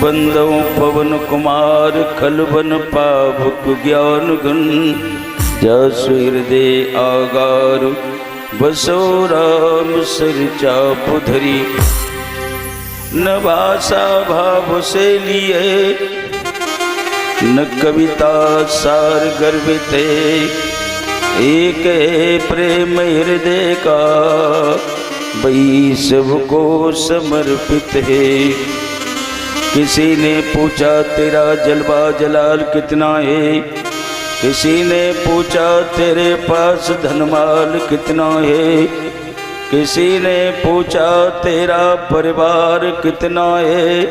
बंदो पवन कुमार खलबन पावक ज्ञान गुण जसु हृदय आगार बसो राम सिर चाप धरी। न भाषा भाव से लिए न कविता सार गर्भित एक प्रेम हृदय का वही सबको समर्पित है। किसी ने पूछा तेरा जलवा जलाल कितना है, किसी ने पूछा तेरे पास धनमाल कितना है, किसी ने पूछा तेरा परिवार कितना है,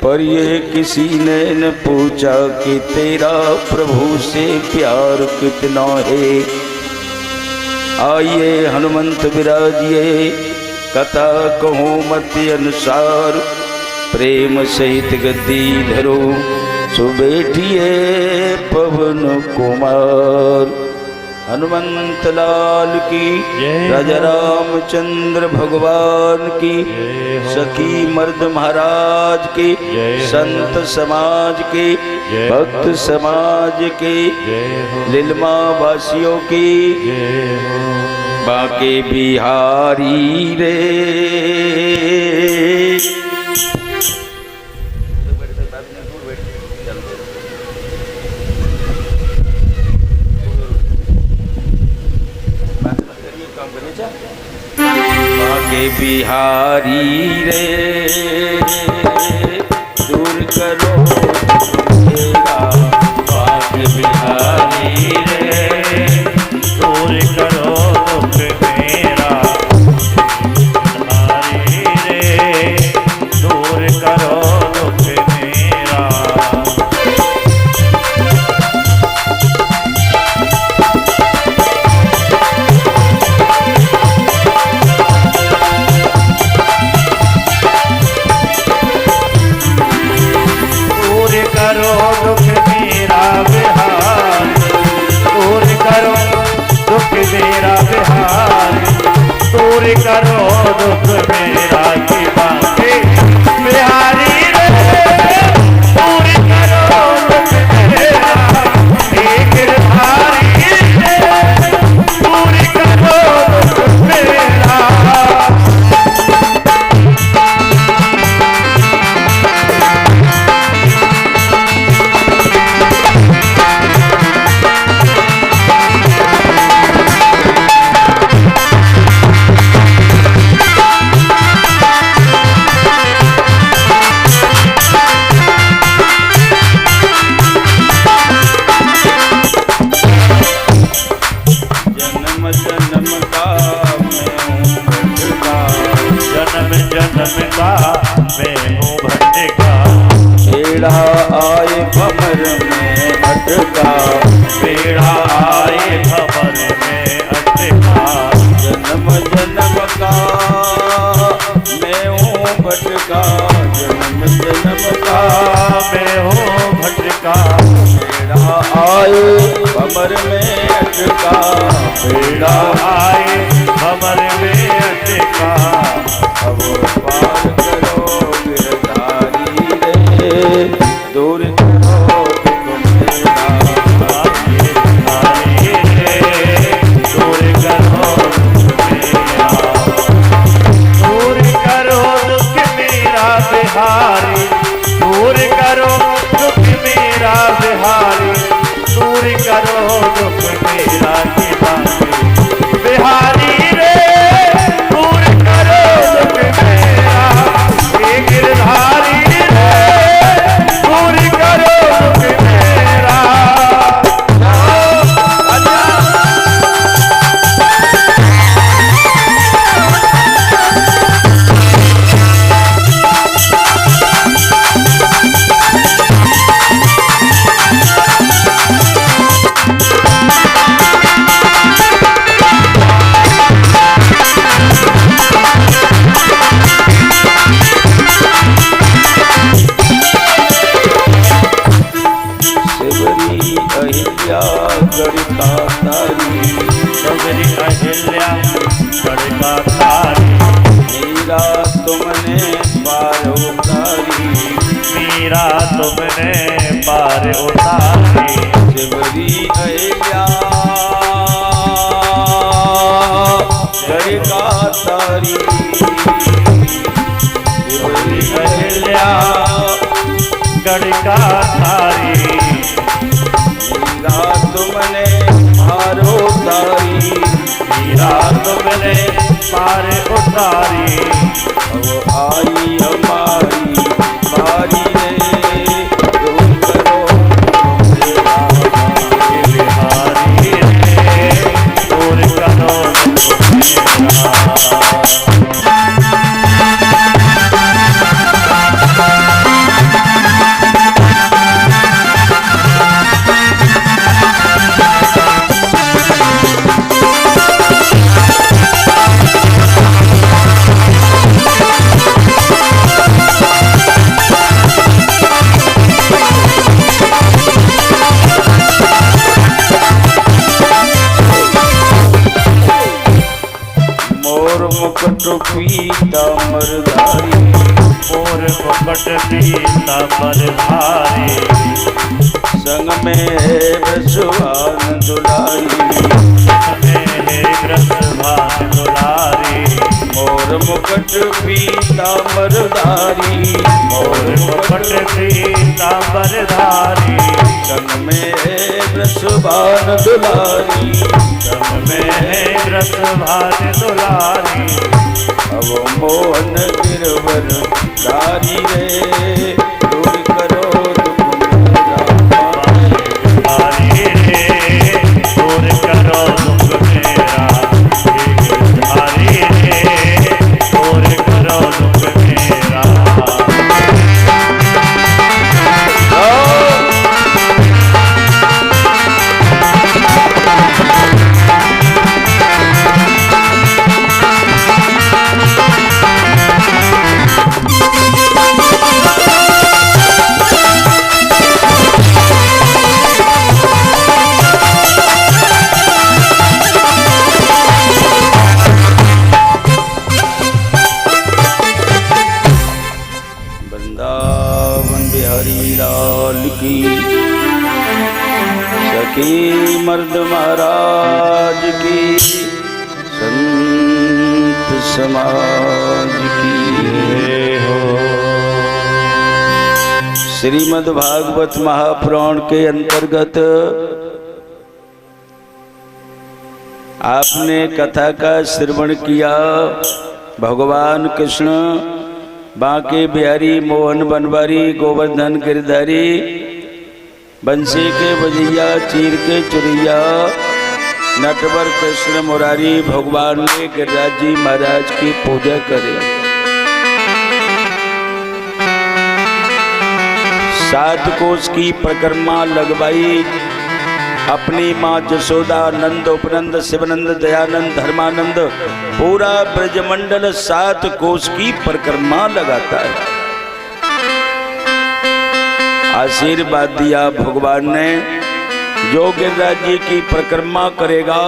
पर ये किसी ने न पूछा कि तेरा प्रभु से प्यार कितना है। आइए हनुमंत विराजिए कथा कहूँ मत अनुसार, प्रेम सहित गद्दी धरो सो बैठिए पवन कुमार। हनुमंत लाल की, राजा रामचंद्र भगवान की, सखी मर्द महाराज की, संत समाज की, भक्त समाज की, लीलमा वासियों की, बाके बिहारी रे। बाके बिहारी रे दूर करो मेरा, बाके बिहारी रे दूर करो दुख मेरा, बिहारी रे दूर करो दुख मेरा। मेरा बिहार दूर करो दुख मेरा की बाके बिहारी रे दूर करो दुख मेरा, एक बिहारी रे दूर करो दुख मेरा। जन्म का मैं हूँ भटका, बेड़ा आए भंवर में अटका, बेड़ा आए भंवर में अटका। जन्म जन्म का मैं हूँ भटका, जन्म जन्म का मैं हूँ भटका, बेड़ा आए भंवर में अटका, बेड़ा आए भंवर में अटका। अब पार करो गिरधारी रे दूर करो दुख मेरा, बिहारी रे दूर करो दुख मेरा, दूर करो दुख मेरा बिहारी, दूर करो दुख मेरा बिहारी, दूर करो दुख मेरा की बाके बिहारी। मीरा तुमने पार उतारी। शिवरी अहिल्या गढ़ का तारी। शिवरी अहिल्या गढ़ का तारी। मीरा तुमने पार उतारी। मीरा तुमने पार उतारी। अब आई हमारी बारी रे, तुम करो मेरा बिहारी रे, दूर करो मेरा। मुकुट पीतांबरधारी। मोर मुकुट पीतांबरधारी। संग में है वृषभान दुलारी। संग में है वृषभान दुलारी। मोर मुकुट पीतांबरधारी। मोर मुकुट पीतांबरधारी। संग में है वृषभान दुलारी। संग में है वृषभान दुलारी। अब मोहन गिरवर धारी रे, दूर करो दुख मेरा। बिहारी रे, दूर करो दुख मेरा। बिहारी रे, दूर करो दुख मेरा। वृंदावन बिहारी लाल की, सखी मर्द महाराज की, संत समाज की जय हो। श्रीमद् भागवत महापुराण के अंतर्गत आपने कथा का श्रवण किया। भगवान कृष्ण बांके बिहारी, मोहन बनवारी, गोवर्धन गिरधारी, बंसी के बजैया, चीर के चुरैया, नटवर कृष्ण मुरारी भगवान ने गिरिराज जी महाराज की पूजा करे। 7 कोस की परिक्रमा लगवाई। अपनी माँ जसोदा, नंद, उपनंद, शिवनंद, दयानंद, धर्मानंद, पूरा ब्रजमंडल 7 कोस की परिक्रमा लगाता है। आशीर्वाद दिया भगवान ने, जो गिरिराज जी की परिक्रमा करेगा,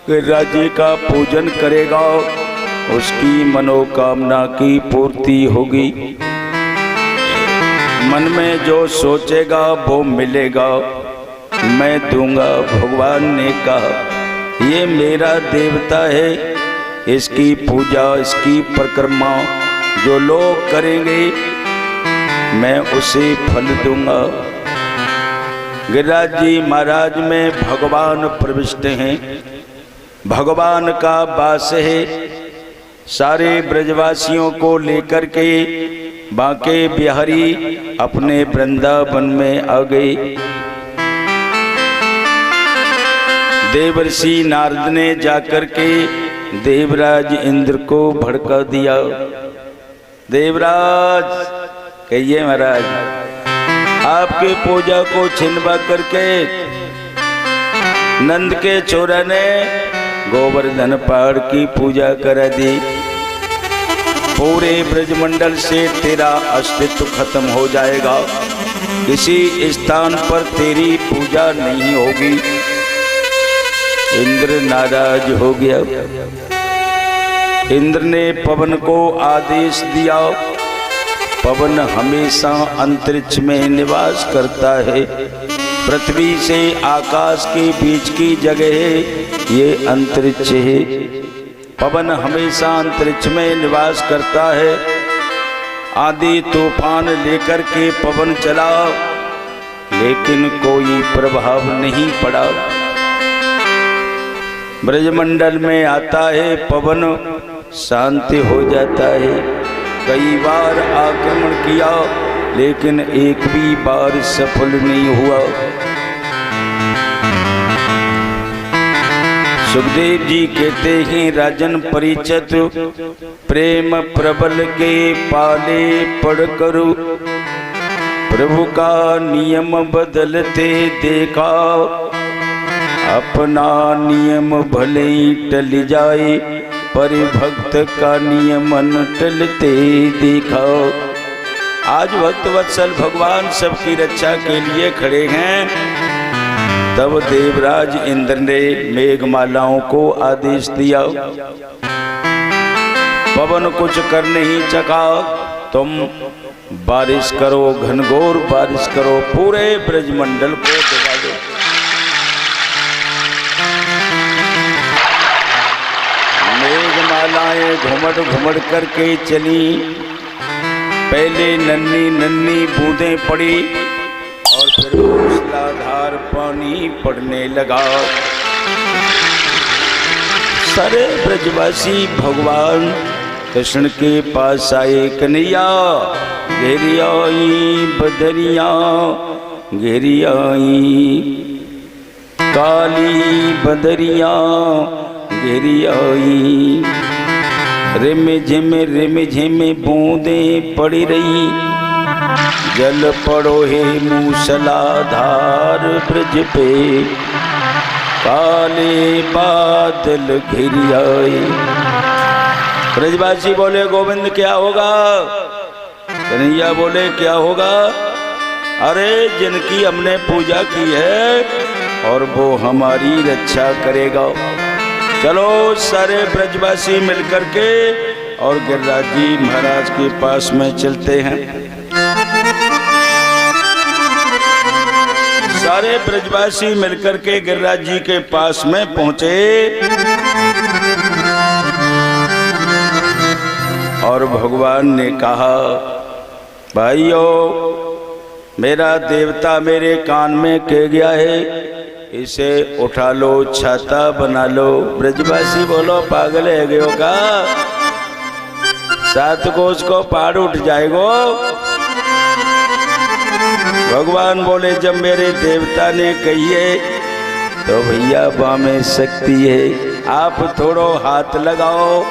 गिरिराज जी का पूजन करेगा, उसकी मनोकामना की पूर्ति होगी। मन में जो सोचेगा वो मिलेगा, मैं दूंगा। भगवान ने कहा ये मेरा देवता है, इसकी पूजा, इसकी परिक्रमा जो लोग करेंगे मैं उसे फल दूंगा। गिरिराज जी महाराज में भगवान प्रविष्ट हैं, भगवान का वास है। सारे ब्रजवासियों को लेकर के बांके बिहारी अपने वृंदावन में आ गए। देवर्षि नारद ने जाकर के देवराज इंद्र को भड़का दिया। देवराज कहिए महाराज, आपके पूजा को छिनवा करके नंद के छोरा ने गोवर्धन पहाड़ की पूजा करा दी। पूरे ब्रजमंडल से तेरा अस्तित्व खत्म हो जाएगा, किसी स्थान पर तेरी पूजा नहीं होगी। इंद्र नाराज हो गया। इंद्र ने पवन को आदेश दिया, पवन हमेशा अंतरिक्ष में निवास करता है। पृथ्वी से आकाश के बीच की जगह ये अंतरिक्ष है। पवन हमेशा अंतरिक्ष में निवास करता है। आंधी तूफान लेकर के पवन चला, लेकिन कोई प्रभाव नहीं पड़ा। ब्रजमंडल में आता है पवन, शांति हो जाता है। कई बार आक्रमण किया, लेकिन एक भी बार सफल नहीं हुआ। सुखदेव जी कहते हैं, राजन परिचित प्रेम प्रबल के पाले पड़ करो, प्रभु का नियम बदलते देखा, अपना नियम भले ही टल जाए, पर भक्त का नियम न टलते देखा। आज भक्त वत्सल भगवान सबकी रक्षा के लिए खड़े हैं। तब देवराज इंद्र ने मेघमालाओं को आदेश दिया, पवन कुछ कर नहीं सका, तुम बारिश करो, घनघोर बारिश करो, पूरे ब्रजमंडल को डुबा दो। मेघमालाएं घुमड़ घुमड़ करके चली। पहले नन्ही नन्ही बूंदें पड़ी और फिर मूसलाधार पानी पड़ने लगा। सारे ब्रजवासी भगवान कृष्ण के पास आए। कन्हैया घेरी आई बदरिया, घेरी आई काली बदरिया, घेरी आई। रिम झिम बूंदें पड़ी रही, जल पड़ो हे मूसलाधार ब्रज पे, काले बादल घिर आए। ब्रजवासी बोले, गोविंद क्या होगा? कन्हैया बोले, क्या होगा? अरे जिनकी हमने पूजा की है और वो हमारी रक्षा करेगा। चलो सारे ब्रजवासी मिलकर के और गिरिराज जी महाराज के पास में चलते हैं। सारे ब्रजवासी मिलकर के गिरिराज जी के पास में पहुंचे और भगवान ने कहा, भाइयों मेरा देवता मेरे कान में कह गया है, इसे उठा लो, छाता बना लो। ब्रजवासी बोलो, पागल है गयो का? 7 कोस को पहाड़ उठ जाएगो। भगवान बोले, जब मेरे देवता ने कहिए तो भैया बामें शक्ति है। आप थोड़ो हाथ लगाओ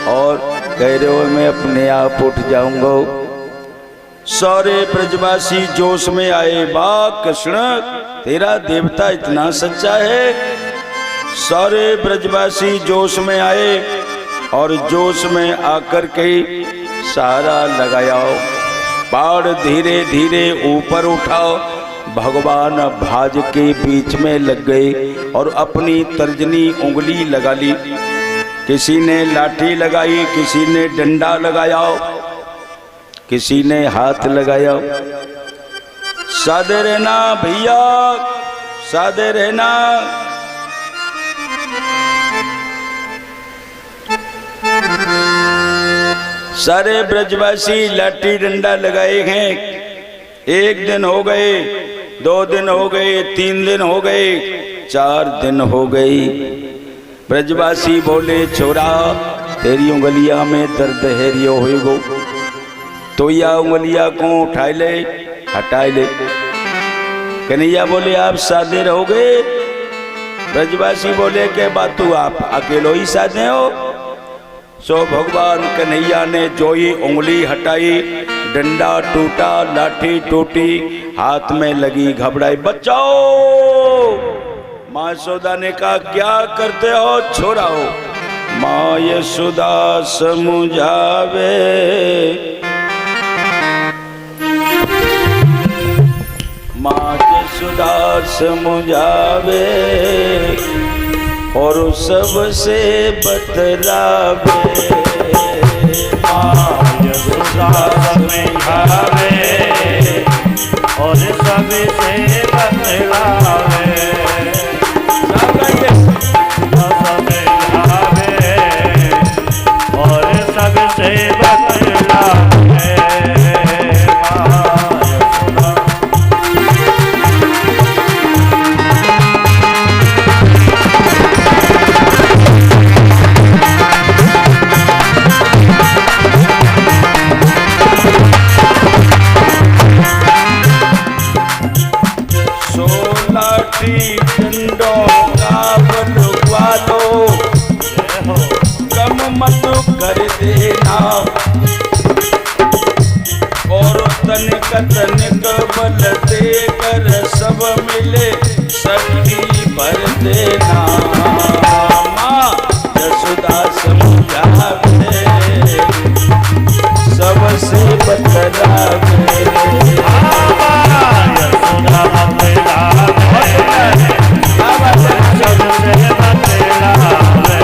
और कह रहे हो मैं अपने आप उठ जाऊंगा। सारे ब्रजवासी जोश में आए, वाह कृष्ण तेरा देवता इतना सच्चा है। सारे ब्रजवासी जोश में आए और जोश में आकर के सहारा लगाया। पहाड़ धीरे धीरे ऊपर उठाओ। भगवान भाज के बीच में लग गए और अपनी तर्जनी उंगली लगा ली। किसी ने लाठी लगाई, किसी ने डंडा लगाया, किसी ने हाथ लगाया। सादे रहना भैया, सादे रहना। सारे ब्रजवासी लाठी डंडा लगाए हैं। 1 दिन हो गए, 2 दिन हो गए, 3 दिन हो गए, 4 दिन हो गई। ब्रजवासी बोले, छोरा तेरी उंगलिया में दर्द है रियो होगो, तो या उंगलिया को उठा ले, हटा ले। कन्हैया बोले, आप सादे रहोगे? ब्रजवासी बोले के बातू आप अकेलो ही सादे हो। सो भगवान कन्हैया ने जो ही उंगली हटाई, डंडा टूटा, लाठी टूटी, हाथ में लगी, घबराई, बचाओ। माँ यशोदा ने कहा, क्या करते हो? छोरा हो। माँ यशोदा समझावे, माँ यशोदा समझावे और सबसे बतलावे। माँ यशोदा समझावे और सबसे बतलावे समझावे और सबसे बतलावे मत कर देना और तनिक तनिक बल देकर सब मिले शक्ति भर देना। माँ यशोदा समझावे सबसे बतलावे यशोदा बतलावे सबसे बतलावे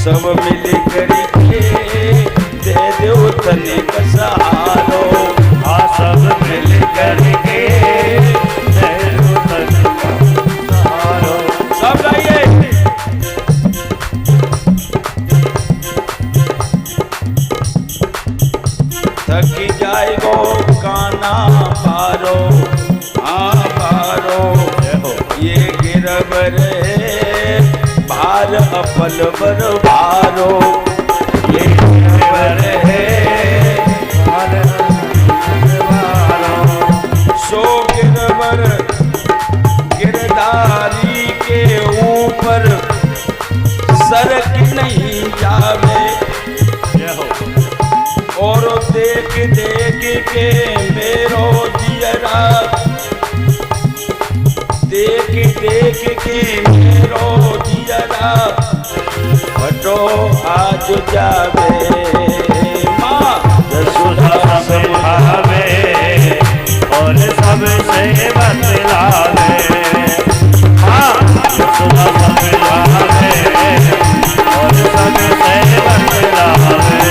सब मिल करके दे दो तनिक सहारो। सब मिल करके दे दो तनिक सहारो। सब गाइए थकी जाएगो काना पारो हाँ पारो ये गिरबर भार अपल बर भारो ये गिरबर है भार भारो सो गिरबर गिरधारी के ऊपर सरक नहीं जावे और देख देख के मेरो जियरा देख देख के मेरो जियरा फटो आज जावे। माँ यशोदा समझावे और सबसे बतलावे माँ यशोदा समझावे और सबसे बतलावे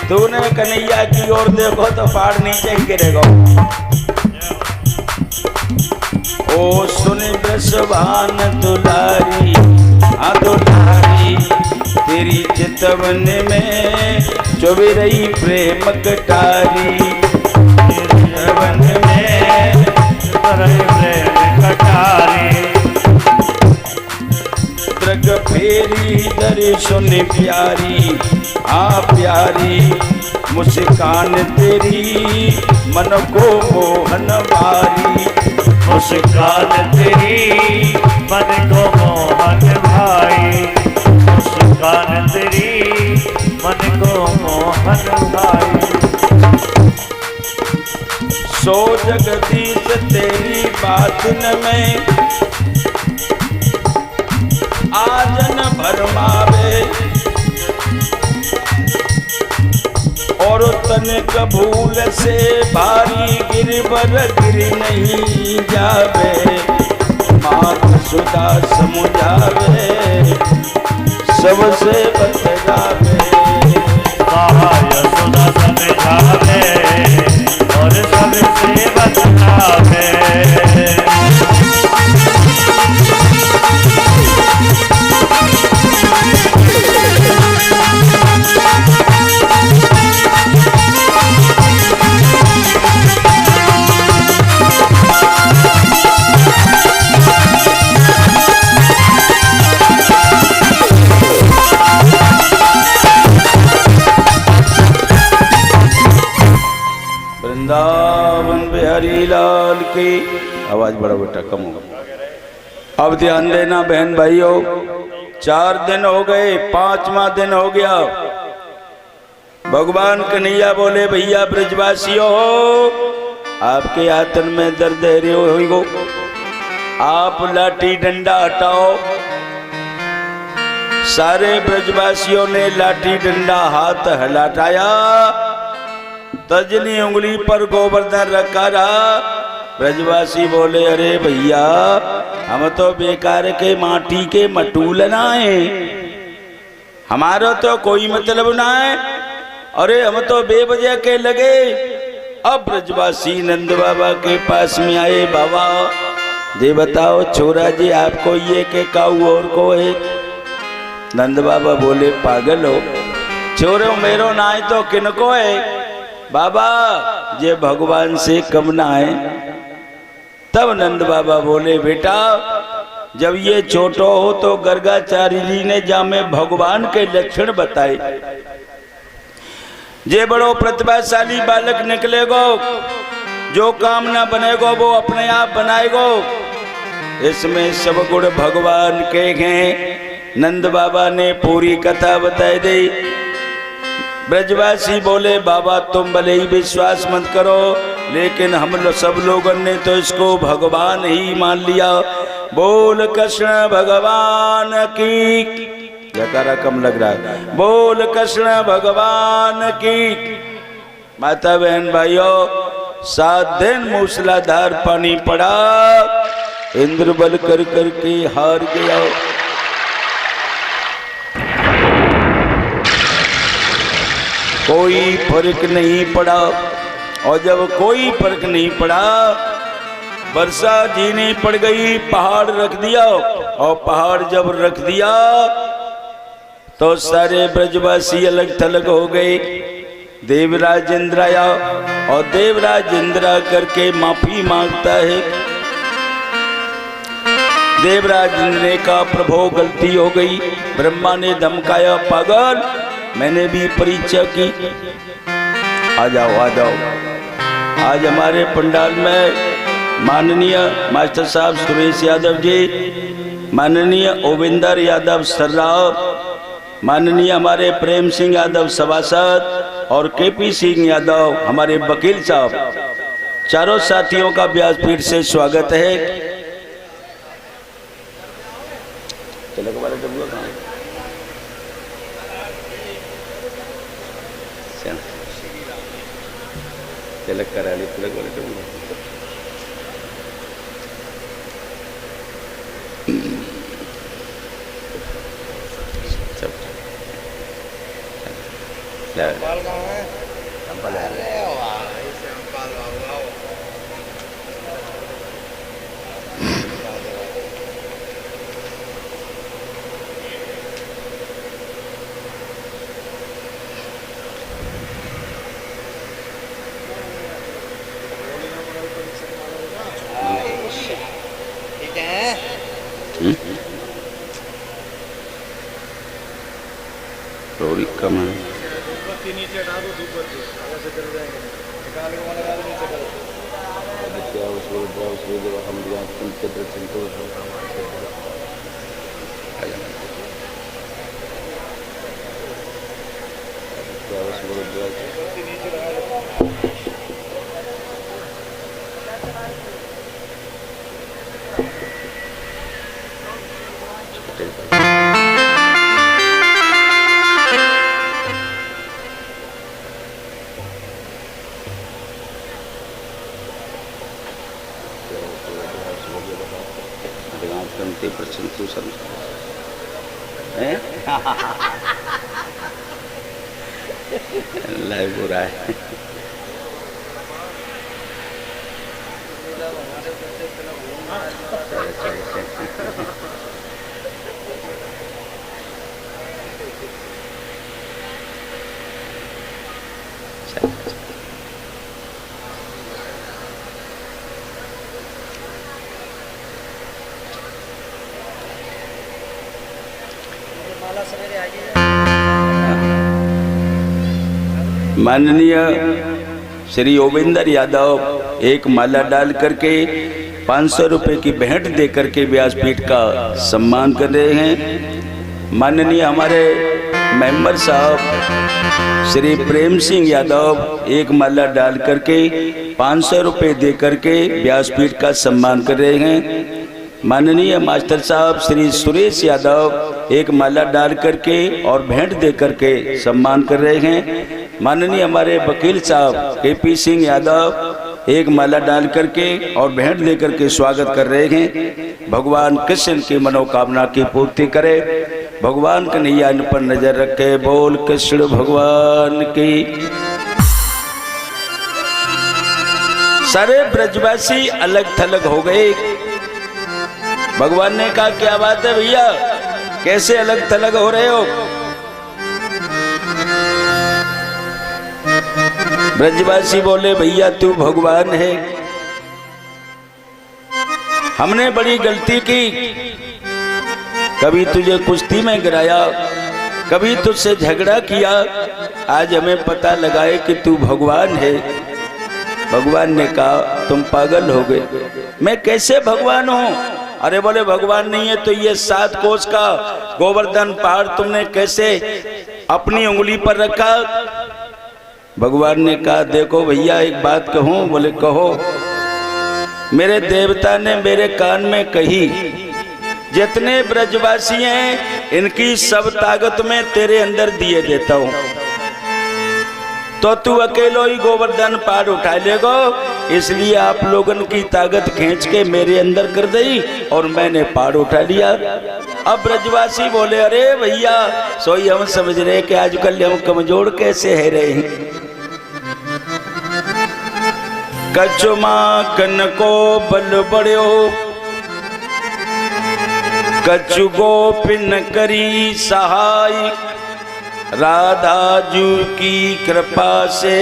तूने कन्हैया की ओर देखो तो पहाड़ नीचे ही गिरेगा। ओ सुन वृषभान दुलारी हाँ दुलारी तेरी चितवन में चुभी रही प्रेम कटारी चितवन में रही प्रेम कटारी दृग फेरी दर्शन प्यारी हाँ प्यारी मुस्कान तेरी मन को मोहन भारी मुस्कान तेरी मन को मोहन भाई मुस्कान तेरी मन को मोहन भाई सो जगदीश तेरी बातन में आजन भरमावे और तनिक भूल से भारी गिरवर गिर नहीं जावे। मात सुधा समझावे सबसे बतलावे। समझावे और सबसे बतलावे। वृंदावन बिहारी लाल की आवाज बड़ा बेटा कम होगा। अब ध्यान देना बहन भाइयों, 4 दिन हो गए, 5वां दिन हो गया। भगवान कन्हैया बोले भैया ब्रजवासियों हो, आपके आतन में दर्द हो, आप लाठी डंडा हटाओ। सारे ब्रजवासियों ने लाठी डंडा हाथ हलाटाया, तजनी उंगली पर गोवर्धन रखा रहा। ब्रजवासी बोले अरे भैया हम तो बेकार के माटी के मटूल ना है, हमारा तो कोई मतलब ना है, अरे हम तो बेवजह के लगे। अब ब्रजवासी नंद बाबा के पास में आए, बाबा जी बताओ छोरा जी आपको ये के काऊ और को है। नंद बाबा बोले पागल हो, छोरो मेरो ना है तो किनको है। बाबा ये भगवान से कम ना है। तब नंद बाबा बोले बेटा जब ये छोटो हो तो गर्गाचार्य जी ने जामे भगवान के लक्षण बताए, जे बड़ो प्रतिभाशाली बालक निकलेगो, जो काम ना बनेगो वो अपने आप बनाएगो, इसमें सब गुण भगवान के हैं। नंद बाबा ने पूरी कथा बताई दी। ब्रजवासी बोले बाबा तुम भले ही विश्वास मत करो, लेकिन हम सब लोगों ने तो इसको भगवान ही मान लिया। बोल कृष्ण भगवान की, जयकारा कम लग रहा है, बोल कृष्ण भगवान की। माता बहन भाइयों 7 दिन मूसलाधार पानी पड़ा, इंद्र बल कर करके हार गया। कोई फर्क नहीं पड़ा, और जब कोई फर्क नहीं पड़ा, वर्षा झीनी पड़ गई, पहाड़ रख दिया। और पहाड़ जब रख दिया तो सारे ब्रजवासी अलग थलग हो गए। देवराज इंद्र आया और देवराज इंद्र करके माफी मांगता है। देवराज इंद्र ने कहा प्रभु गलती हो गई। ब्रह्मा ने धमकाया पागल मैंने भी परीक्षा की, आ जाओ आ जाओ। आज हमारे पंडाल में माननीय मास्टर साहब सुरेश यादव जी, माननीय ओविंदर यादव सर्राव, माननीय हमारे प्रेम सिंह यादव सभासद और केपी सिंह यादव हमारे वकील साहब, चारों साथियों का व्यासपीठ से स्वागत है। तिलक करा ली, तिलक वाले थोड़ी कम है। नीचे हटा दो, धूप बच हवा से जल जाएंगे, निकाल के वाला गाल नीचे करो। क्या उसको हम दिया तुम चित्र चिंतो क्या उसको नीचे लगा दो। अल्लाह बुरा है। माननीय श्री योगेंद्र यादव एक माला डाल करके 500 रुपए की भेंट दे करके व्यासपीठ का सम्मान कर रहे हैं। माननीय हमारे मेंबर साहब श्री प्रेम सिंह यादव एक माला डाल करके 500 रुपए दे करके व्यासपीठ का सम्मान कर रहे हैं। माननीय मास्टर साहब श्री सुरेश यादव एक माला डाल करके और भेंट दे करके सम्मान कर रहे हैं। माननीय हमारे वकील साहब केपी सिंह यादव एक माला डाल करके और भेंट दे करके स्वागत कर रहे हैं। भगवान कृष्ण की मनोकामना की पूर्ति करे, भगवान कन्हैया इन पर नजर रखे। बोल कृष्ण भगवान की। सारे ब्रजवासी अलग थलग हो गए। भगवान ने कहा क्या बात है भैया, कैसे अलग थलग हो रहे हो? ब्रजवासी बोले भैया तू भगवान है, हमने बड़ी गलती की, कभी तुझे कुश्ती में गिराया, कभी तुझसे झगड़ा किया, आज हमें पता लगाए कि तू भगवान है। भगवान ने कहा तुम पागल हो गए, मैं कैसे भगवान हूँ? अरे बोले भगवान नहीं है तो ये 7 कोस का गोवर्धन पहाड़ तुमने कैसे अपनी उंगली पर रखा? भगवान ने कहा देखो भैया एक बात कहूं? बोले कहो। मेरे देवता ने मेरे कान में कही, जितने ब्रजवासी हैं इनकी सब ताकत में तेरे अंदर दिए देता हूं, तो तू अकेलो ही गोवर्धन पहाड़ उठा लेगो, इसलिए आप लोगन की ताकत खींच के मेरे अंदर कर दी और मैंने पहाड़ उठा लिया। अब ब्रजवासी बोले अरे भैया सोई हम समझ रहे कि आजकल हम कमजोर कैसे है रहे हैं। कचुमा कन को बल बड़ो, कछु गोपिन करी सहाय, राधा जू की कृपा से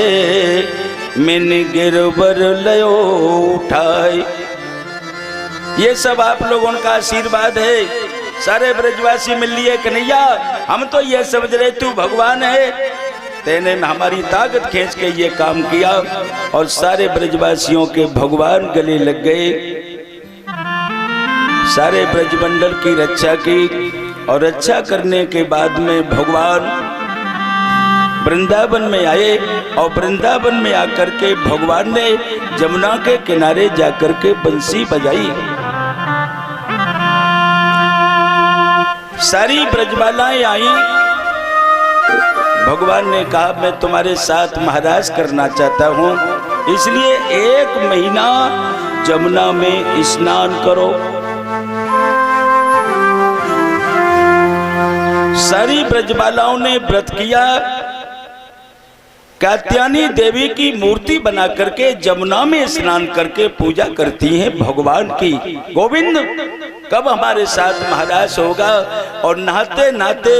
मिन गिरवर लयो उठाई। ये सब आप लोगों का आशीर्वाद है। सारे ब्रजवासी मिल लिए कन्हैया हम तो ये समझ रहे तू भगवान है, तेने हमारी ताकत खींच के ये काम किया। और सारे ब्रजवासियों के भगवान गले लग गए। सारे ब्रजमंडल की रक्षा की और रक्षा करने के बाद में भगवान वृंदावन में आए और वृंदावन में आकर के भगवान ने जमुना के किनारे जाकर के बंसी बजाई। सारी ब्रजबालाएं आई। भगवान ने कहा मैं तुम्हारे साथ महाराज करना चाहता हूं, इसलिए 1 महीना जमुना में स्नान करो। सारी ब्रजबालाओं ने व्रत किया। कात्यायनी देवी की मूर्ति बना करके जमुना में स्नान करके पूजा करती हैं भगवान की। गोविंद कब हमारे साथ महाराज होगा? और नहाते नहाते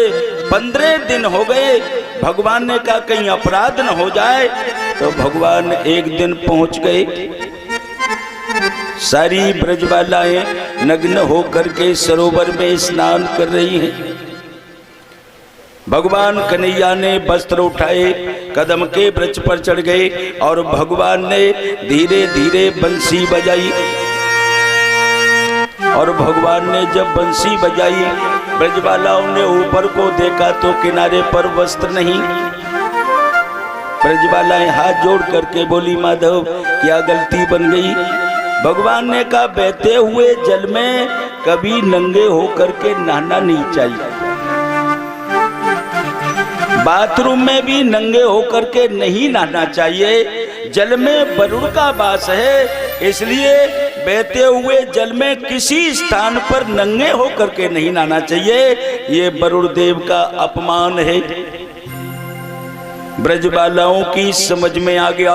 15 दिन हो गए। भगवान ने कहा कहीं अपराध न हो जाए, तो भगवान एक दिन पहुंच गए। सारी ब्रजबालाएं नग्न होकर के सरोवर में स्नान कर रही हैं। भगवान कन्हैया ने वस्त्र उठाए, कदम के वृक्ष पर चढ़ गए और भगवान ने धीरे धीरे बंसी बजाई। और भगवान ने जब बंसी बजाई, ब्रजबालाओं ने ऊपर को देखा तो किनारे पर वस्त्र नहीं। ब्रजबालाएं हाथ जोड़ करके बोली माधव क्या गलती बन गई? भगवान ने कहा बहते हुए जल में कभी नंगे होकर के नहाना नहीं चाहिए, बाथरूम में भी नंगे होकर के नहीं नहाना चाहिए। जल में वरुण का वास है, इसलिए बहते हुए जल में किसी स्थान पर नंगे होकर के नहीं नहाना चाहिए। ये वरुण देव का अपमान है। ब्रजबालाओं की समझ में आ गया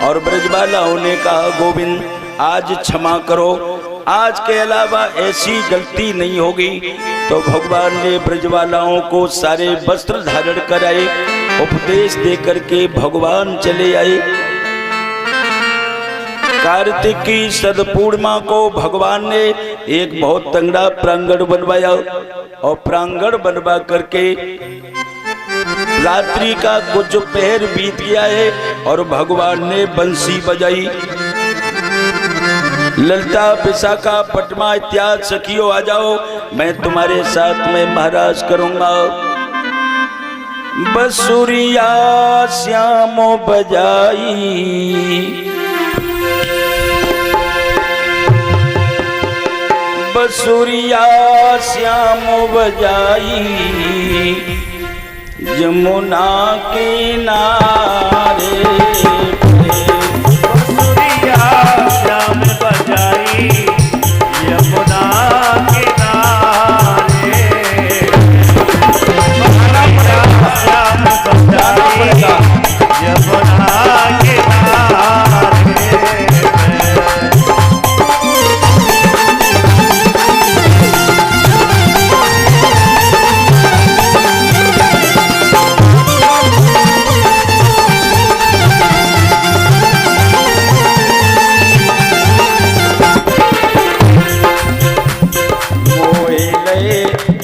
और ब्रजबालाओं ने कहा गोविंद आज क्षमा करो, आज के अलावा ऐसी गलती नहीं होगी। तो भगवान ने ब्रजबालाओं को सारे वस्त्र धारण कराए, उपदेश दे करके भगवान चले आए। कार्तिक की शरद पूर्णिमा को भगवान ने एक बहुत तंगड़ा प्रांगण बनवाया और प्रांगण बनवा करके रात्रि का कुछ पहर बीत गया है और भगवान ने बंसी बजाई। ललिता, विशाखा, पटमा इत्यादि सखियों आ जाओ, मैं तुम्हारे साथ में महाराज करूंगा। बंसुरिया श्यामो बजाई, बंसुरिया श्यामो बजाई, यमुना किनारे बंसुरिया श्याम बजाई, यमुना किनारे। श्याम बजाई, यमुना किनारे।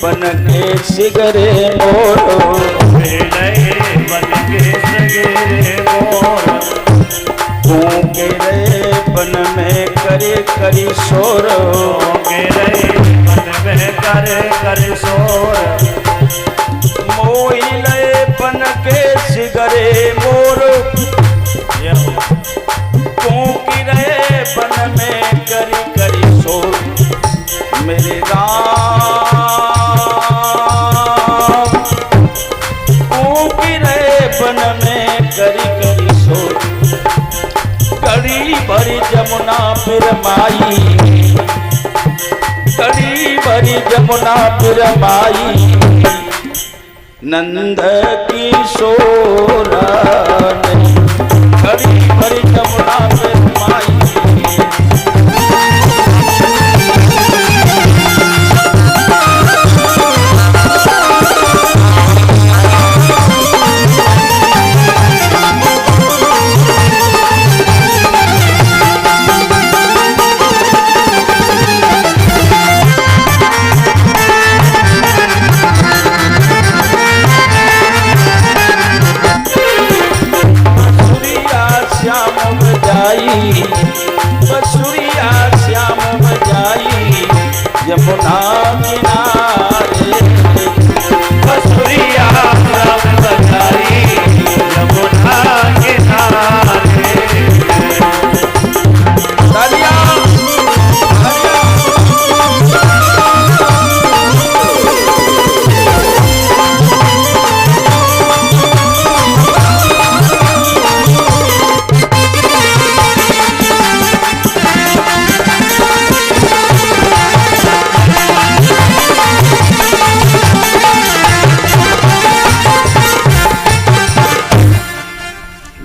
बन के सिगरे मोरो, बन के सिगरे मोरो, के रे बन में करे करी शोर, के रे बन में करे करी शोर। मोहिले बन के सिगरे मोरो, की रे बन में करी करी शोर। मेरे राम बन में करी करी शोर। कड़ी भरी जमुना फिर माई, कड़ी भरी जमुना फिर माई, नंद किशोरा ने कड़ी भरी जमुना फिर माई। बंसुरिया श्याम बजाई, यमुना किनारे। बंसुरिया श्याम बजाई, यमुना किनारे। तालियां,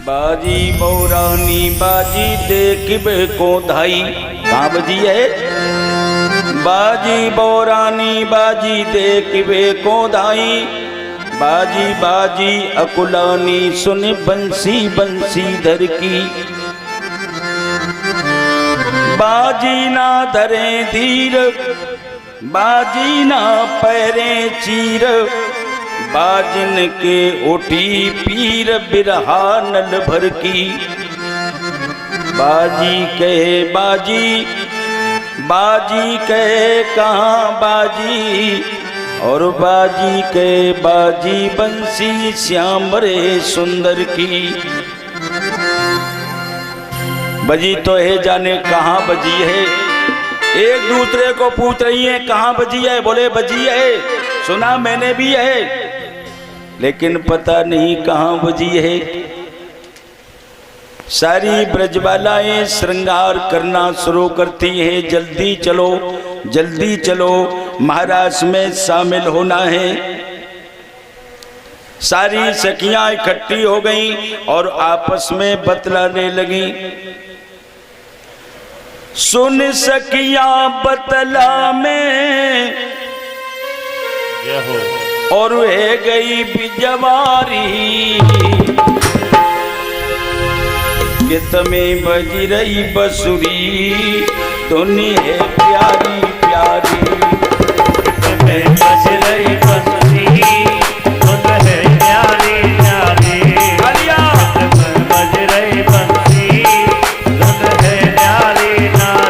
बाजी बौरानी बाजी देखबे को धाई। कहाँ बजी है? बाजी बौरानी बाजी देखबे को धाई, बाजी बाजी अकुलानी सुन बंसी बंसीधर की। बाजी ना धरे धीर, बाजी ना पैरे चीर, बाजिन के उठी पीर बिरहा नल भर की। बाजी कहे बाजी, बाजी कहे कहाँ बाजी, और बाजी कहे बाजी बंसी श्याम रे सुंदर की। बजी तो है जाने कहाँ बजी है, एक दूसरे को पूछ रही है कहाँ बजी है, बोले बजी है, सुना मैंने भी है, लेकिन पता नहीं कहाँ बजी है। सारी ब्रजबालाएं श्रृंगार करना शुरू करती है, जल्दी चलो जल्दी चलो, महाराज में शामिल होना है। सारी सखियां इकट्ठी हो गईं और आपस में बतलाने लगी। सुन सखियां बतला में जय हो। और है गई बिजवारी कि तुम्हें बज रही बसुरी धुनी है प्यारी प्यारी। तुम्हें बज रही बसुरी धुन है प्यारी प्यारी। तुम्हें बज रही बसुरी धुन है प्यारी प्यारी।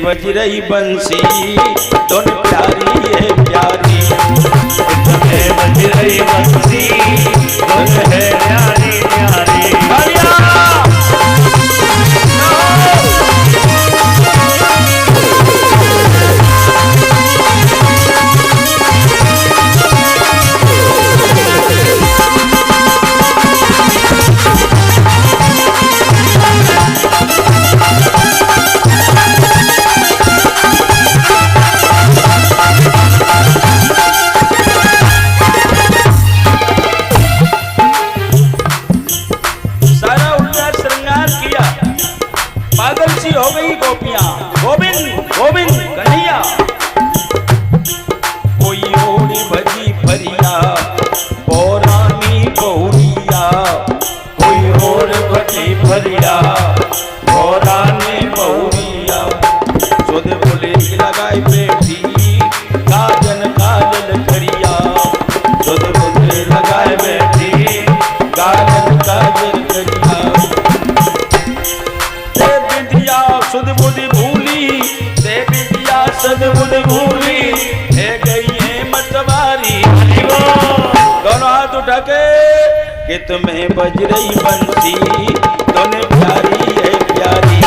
बज रही बंसी धुन प्यारी है प्यारी। तुम्हें बज रही बंसी धुन है प्यारी प्यारी। हो गई गोपियां गोविंद गोविंद कन्हैया। कोई ओढ़ी भजी फरिया पौरानी बहुरिया। कोई और भजी फरिया पौरानी बहुरिया। सुध बोले लगाए बेटी काजन काजल करिया। सुध बोले लगाए बेटी काजन काजल करिया। सुध बुध भूली दे बिटिया सद बुध भूली है गई है मतवारी। दोनों हाथ उठा के कि तुम्हें बज रही बंसी धुन प्यारी है प्यारी।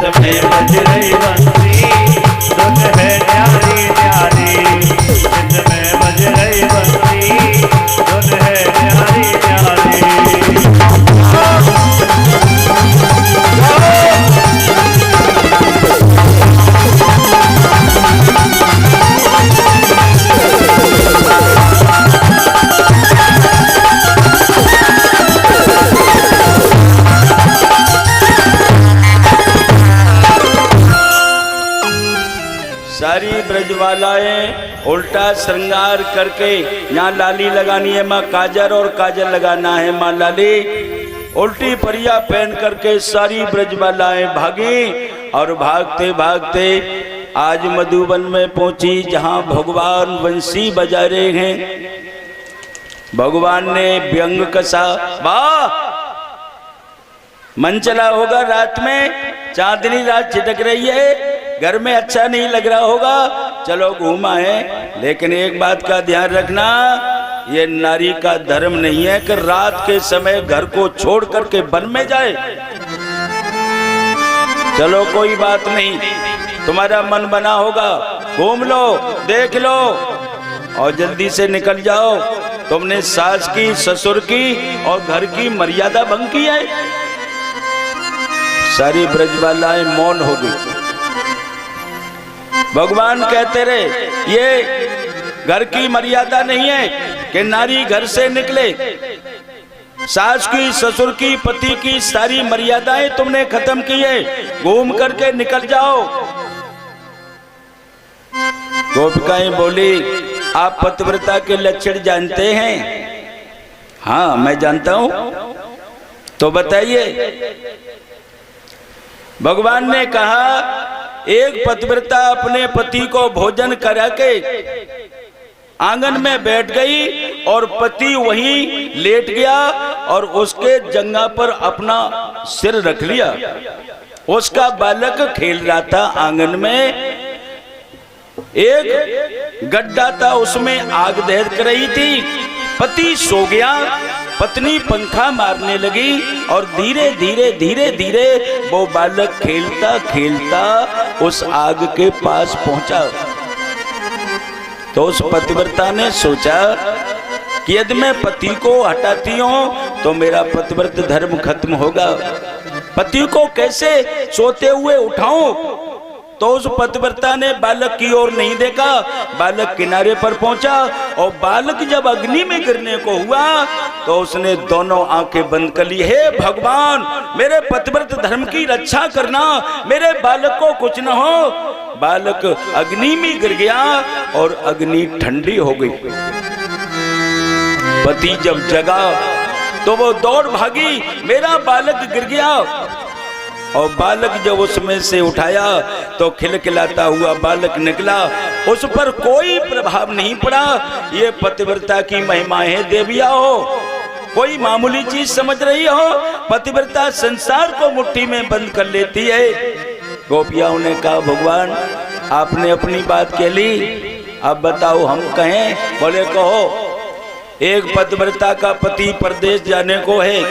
तुम्हें बज रही बंसी धुन है प्यारी प्यारी। तुम्हें बज रही बंसी धुन है प्यारी प्यारी। सारी ब्रजवालाएं उल्टा श्रृंगार करके यहाँ लाली लगानी है माँ काजल और काजल लगाना है माँ लाली। उल्टी परिया पहन करके सारी ब्रजवालाएं भागी और भागते भागते आज मधुबन में पहुंची जहाँ भगवान बंसी बजा रहे हैं। भगवान ने व्यंग कसा। वाह मन चला होगा रात में, चांदनी रात छिटक रही है, घर में अच्छा नहीं लग रहा होगा, चलो घूम आए। लेकिन एक बात का ध्यान रखना, ये नारी का धर्म नहीं है कि रात के समय घर को छोड़ करके वन में जाए। चलो कोई बात नहीं, तुम्हारा मन बना होगा, घूम लो देख लो और जल्दी से निकल जाओ। तुमने सास की ससुर की और घर की मर्यादा भंग की है। सारी ब्रजवालाएं मौन हो गई। भगवान कहते रहे ये घर की मर्यादा नहीं है कि नारी घर से निकले। सास की ससुर की पति की सारी मर्यादाएं तुमने खत्म की है, घूम करके निकल जाओ। गोपिकाएं बोली आप पतिव्रता के लक्षण जानते हैं, हाँ मैं जानता हूं। तो बताइए। भगवान ने कहा एक पतिव्रता अपने पति को भोजन करा के आंगन में बैठ गई और पति वहीं लेट गया और उसके जंघा पर अपना सिर रख लिया। उसका बालक खेल रहा था आंगन में, एक गड्ढा था उसमें आग दहक रही थी। पति सो गया, पत्नी पंखा मारने लगी और धीरे धीरे धीरे धीरे वो बालक खेलता खेलता उस आग के पास पहुंचा। तो उस पतिव्रता ने सोचा कि यदि मैं पति को हटाती हूं तो मेरा पतिव्रत धर्म खत्म होगा। पति को कैसे सोते हुए उठाऊं? तो उस पतिव्रता ने बालक की ओर नहीं देखा, बालक किनारे पर पहुंचा और बालक जब अग्नि में गिरने को हुआ तो उसने दोनों आंखें बंद कर ली। हे भगवान, मेरे पतिव्रत धर्म की रक्षा करना, मेरे बालक को कुछ न हो। बालक अग्नि में गिर गया और अग्नि ठंडी हो गई। पति जब जगा तो वो दौड़ भागी, मेरा बालक गिर गया। और बालक जब उसमें से उठाया तो खिलखिलाता हुआ बालक निकला। उस पर कोई प्रभाव नहीं पड़ा। ये पतिव्रता की महिमा है देविया हो, कोई मामूली चीज समझ रही हो? पतिव्रता संसार को मुट्ठी में बंद कर लेती है। गोपियाओं ने कहा भगवान आपने अपनी बात कह ली, अब बताओ हम कहें? बोले कहो। एक पतिव्रता का पति परदेश जाने को है।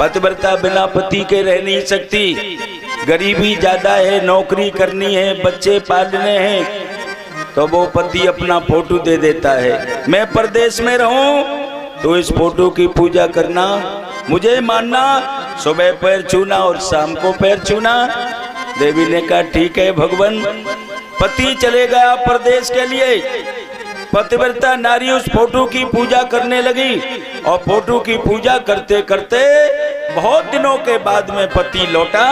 पतिव्रता बिना पति के रह नहीं सकती। गरीबी ज्यादा है, नौकरी करनी है, बच्चे पालने हैं। तो वो पति अपना फोटो दे देता है, मैं परदेश में रहूं तो इस फोटो की पूजा करना, मुझे मानना, सुबह पैर छूना और शाम को पैर छूना। देवी ने कहा ठीक है भगवान। पति चले गया परदेश के लिए। पतिव्रता नारी उस फोटो की पूजा करने लगी और फोटो की पूजा करते करते बहुत दिनों के बाद में पति लौटा।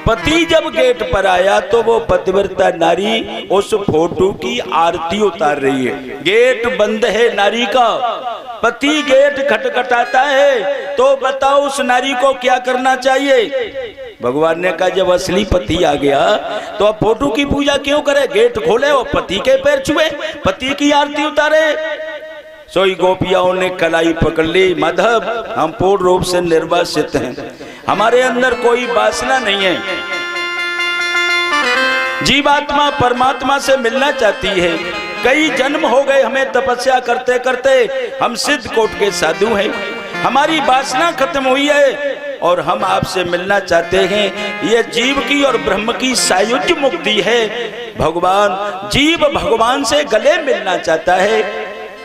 पति जब गेट पर आया तो वो पतिव्रता नारी उस फोटो की आरती उतार रही है। गेट बंद है नारी का, पति गेट खटखटाता है। तो बताओ उस नारी को क्या करना चाहिए? भगवान ने कहा जब असली पति आ गया तो अब फोटो की पूजा क्यों करे? गेट खोले और पति के पैर छुए, पति की आरती उतारे। सोई गोपियाओं ने कलाई पकड़ ली। माधव हम पूर्ण रूप से निर्वासित हैं, हमारे अंदर कोई वासना नहीं है। जीवात्मा परमात्मा से मिलना चाहती है। कई जन्म हो गए हमें तपस्या करते करते, हम सिद्ध कोट के साधु हैं। हमारी वासना खत्म हुई है और हम आपसे मिलना चाहते हैं। यह जीव की और ब्रह्म की सायुज्य मुक्ति है। भगवान, जीव भगवान से गले मिलना चाहता है।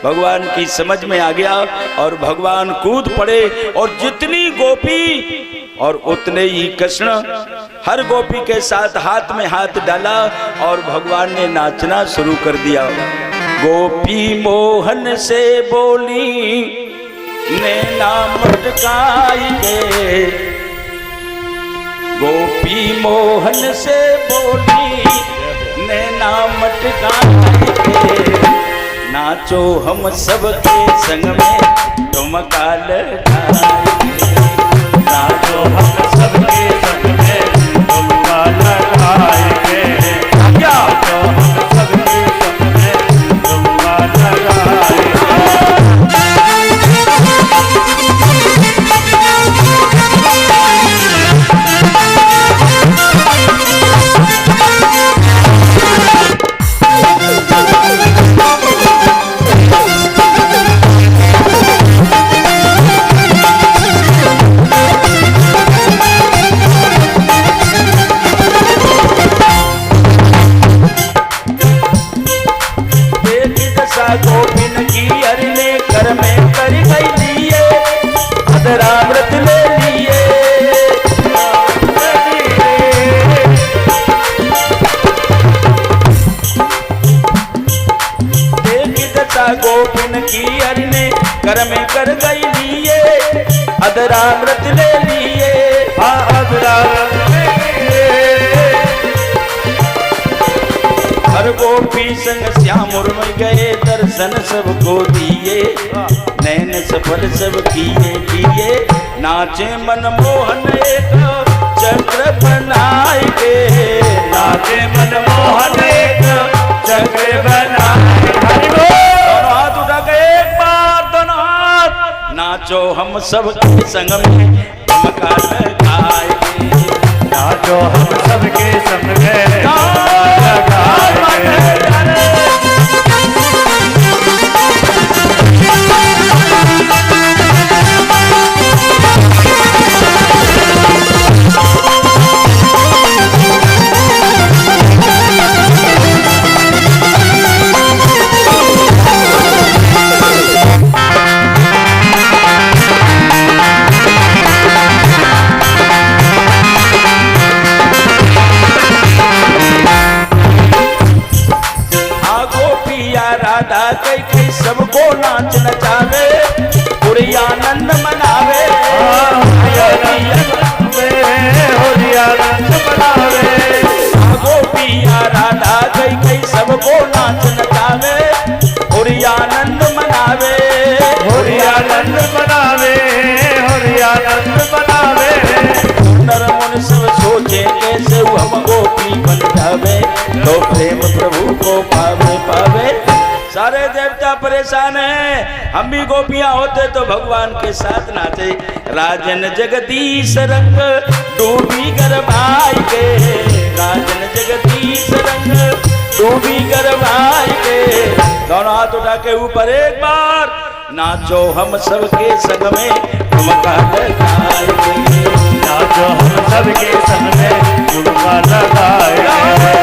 भगवान की समझ में आ गया और भगवान कूद पड़े और जितनी गोपी और उतने ही कृष्ण, हर गोपी के साथ हाथ में हाथ डाला और भगवान ने नाचना शुरू कर दिया। गोपी मोहन से बोली नैना मटकाई गे, गोपी मोहन से बोली नैना मटकाई गे। नाचो हम सबके संग में ठुमका लगाएंगे, नाचो हम सबके संग में ठुमका लगाएंगे, नाचो हम सबके संग में ठुमका लगाएंगे। गोपिन की हरि ने कर में कर गई लिए, अधरामृत ले लिए। देखी दशा गोपिन की हरि ने कर में कर गई लिए, अधरामृत ले लिए। हाँ अधरामृत ले लिए। हर गो गोपी संग श्याम उर्म गए, दर्शन सबको दिए, नैन सफल सब किए, नाचे मनमोहन एक चक्र बनाए के, नाचे मनमोहन एक चक्र बनाए। दोनों हाथ उठा के एक बार दोनों हाथ नाचो हम सब संग में ठुमका लगाएंगे, नाचो हम सबके संग में लगाएंगे। राधा कई सबको नाच नचावे, पूरे आनंद मनावे, होली आनंद मनावे। गोपिया राधा कई सबको नाच नचावे, पूरे आनंद मनावे, होली आनंद मनावे, होली आनंद मनावे। नर मुनि सब सोचे कैसे हम गोपी बन जावे, तो प्रेम प्रभु को पावे पावे। सारे देवता परेशान हैं, हम भी गोपियां होते तो भगवान के साथ नाचे। राजन जगदीश रंग डूबी गरबाई के, राजन जगदीश रंग डूबी गरबाई के। दोनों हाथ उठा के ऊपर एक बार नाचो हम सबके संग में ठुमका लगाएंगे, नाचो हम सबके संग में ठुमका लगाएंगे।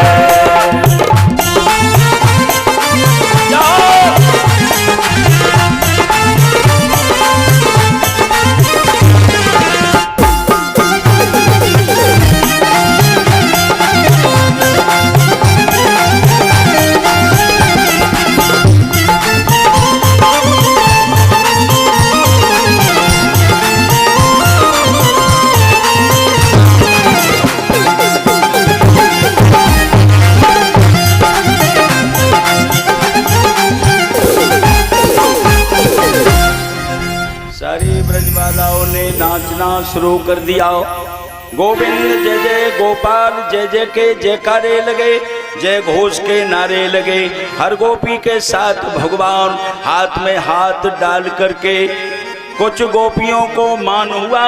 नाचना शुरू कर दिया। गोविंद जय जय गोपाल जय जय के जयकारे लगे, जय घोष के नारे लगे। हर गोपी के साथ भगवान हाथ में हाथ डाल करके कुछ गोपियों को मान हुआ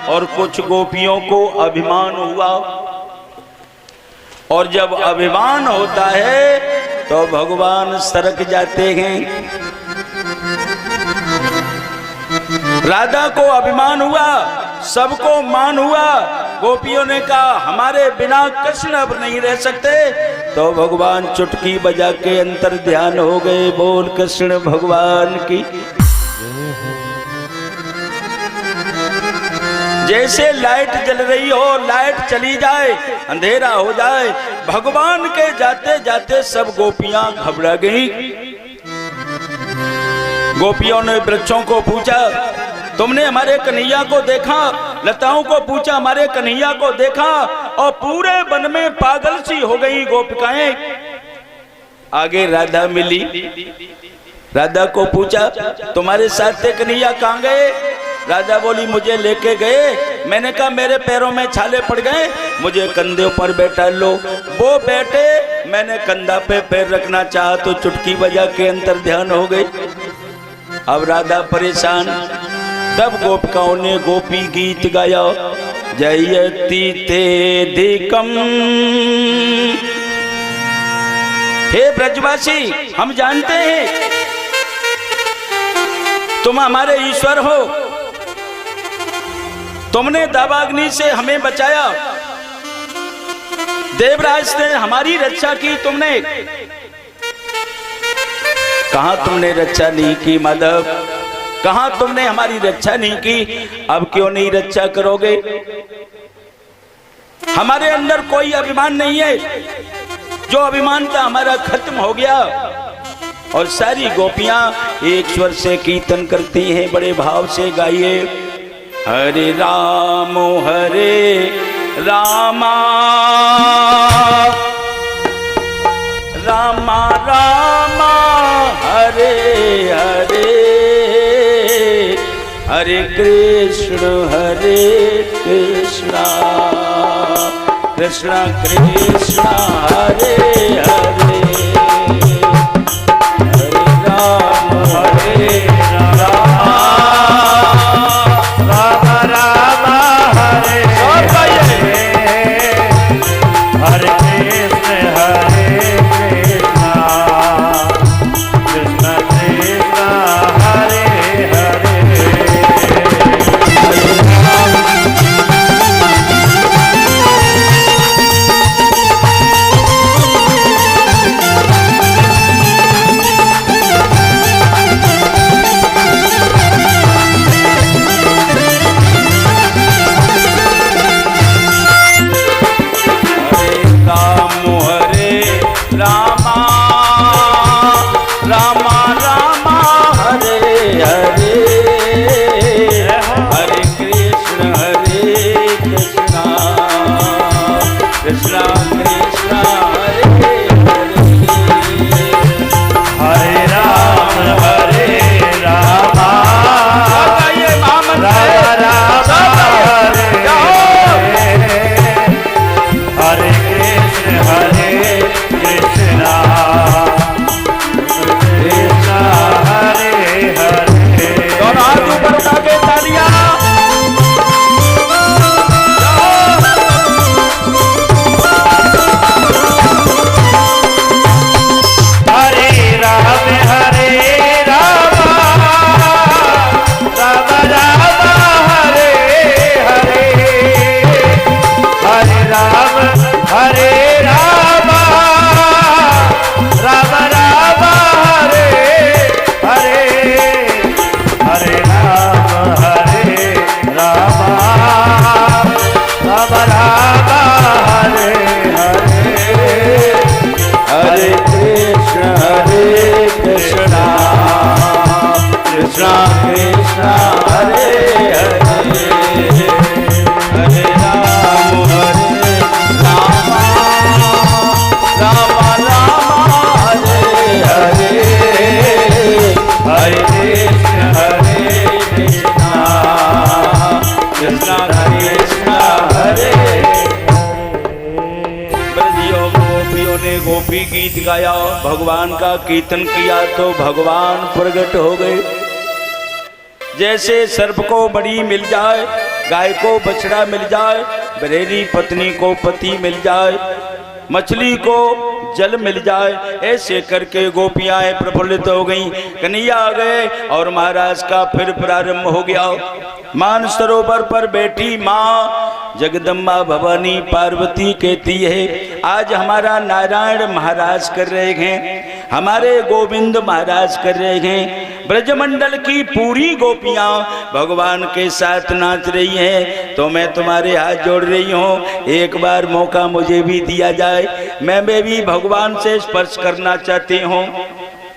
और कुछ गोपियों को अभिमान हुआ। और जब अभिमान होता है तो भगवान सरक जाते हैं। राधा को अभिमान हुआ, सबको मान हुआ। गोपियों ने कहा हमारे बिना कृष्ण अब नहीं रह सकते, तो भगवान चुटकी बजा के अंतर ध्यान हो गए। बोल कृष्ण भगवान की। जैसे लाइट जल रही हो, लाइट चली जाए, अंधेरा हो जाए, भगवान के जाते जाते सब गोपियां घबरा गई। गोपियों ने वृक्षों को पूछा तुमने हमारे कन्हैया को देखा? लताओं को पूछा हमारे कन्हैया को देखा? और पूरे वन में पागल सी हो गई गोपिकाएं। आगे राधा मिली, राधा को पूछा तुम्हारे साथ थे कन्हैया कहाँ गए? राधा बोली मुझे लेके गए। मैंने कहा मेरे पैरों में छाले पड़ गए, मुझे कंधे पर बैठा लो। वो बैठे, मैंने कंधा पे पैर रखना चाहा तो चुटकी बजा के अंतर ध्यान हो गई। अब राधा परेशान। तब गोपिकाओं ने गोपी गीत गाया, जयति तेधिकम। हे ब्रजवासी, हम जानते हैं तुम हमारे ईश्वर हो। तुमने दावाग्नि से हमें बचाया, देवराज ने हमारी रक्षा की। तुमने कहां तुमने रक्षा नहीं की माधव? कहां तुमने हमारी रक्षा नहीं की? अब क्यों नहीं रक्षा करोगे? हमारे अंदर कोई अभिमान नहीं है, जो अभिमान था हमारा खत्म हो गया। और सारी गोपियां एक स्वर से कीर्तन करती हैं, बड़े भाव से गाइए। हरे रामा रामा हरे हरे, हरे कृष्ण कृष्ण कृष्ण हरे हरे, हरे राम राम राम हरे हरे कृष्ण कृष्ण कृष्ण हरे हरे। गोपी गीत गाया, भगवान का कीर्तन किया तो भगवान प्रकट हो गए। जैसे सर्प को बड़ी मिल जाए, गाय को बछड़ा मिल जाए, बरेली पत्नी को पति मिल जाए, मछली को जल मिल जाए, ऐसे करके गोपियां प्रफुल्लित हो गईं। कन्हैया आ गए और महाराज का फिर प्रारंभ हो गया। मान सरोवर पर बैठी माँ जगदम्बा भवानी पार्वती कहती है, आज हमारा नारायण महाराज कर रहे हैं, हमारे गोविंद महाराज कर रहे हैं। ब्रजमंडल की पूरी गोपियां भगवान के साथ नाच रही हैं, तो मैं तुम्हारे हाथ जोड़ रही हूँ, एक बार मौका मुझे भी दिया जाए, मैं भी भगवान से स्पर्श करना चाहती हूँ।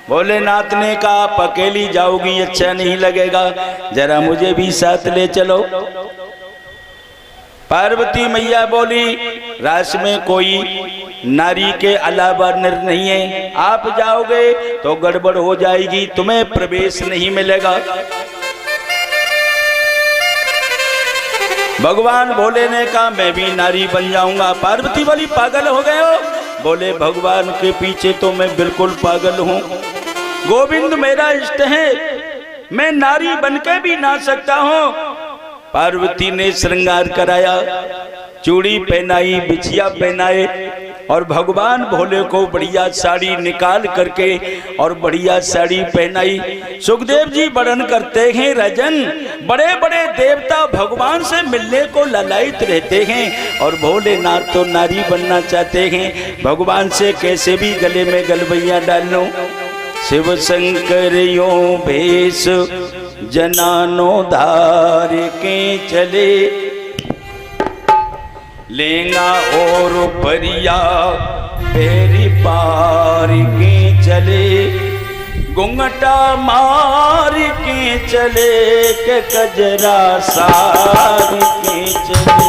भोलेनाथ ने कहा, आप अकेली जाओगी अच्छा नहीं लगेगा, जरा मुझे भी साथ ले चलो। पार्वती मैया बोली, रास में कोई नारी के अलावा नर नहीं है, आप जाओगे तो गड़बड़ हो जाएगी, तुम्हें प्रवेश नहीं मिलेगा। भगवान भोले ने कहा, मैं भी नारी बन जाऊंगा। पार्वती बोली, पागल हो गए हो? बोले, भगवान के पीछे तो मैं बिल्कुल पागल हूँ, गोविंद मेरा इष्ट है, मैं नारी बनके भी नाच सकता हूँ। पार्वती ने श्रृंगार कराया, चूड़ी पहनाई, बिछिया पहनाए और भगवान भोले को बढ़िया साड़ी निकाल करके और बढ़िया साड़ी पहनाई। सुखदेव जी वर्णन करते हैं, राजन बड़े बड़े देवता भगवान से मिलने को ललायित रहते हैं और भोलेनाथ तो नारी बनना चाहते हैं, भगवान से कैसे भी गले में गलबैया डाल लो। शिव शंकर यो भेष जनानो धार के चले, लेंगा और परिया फेरी पार के चले, घुंघटा मार के चले के कजरा सार के चले,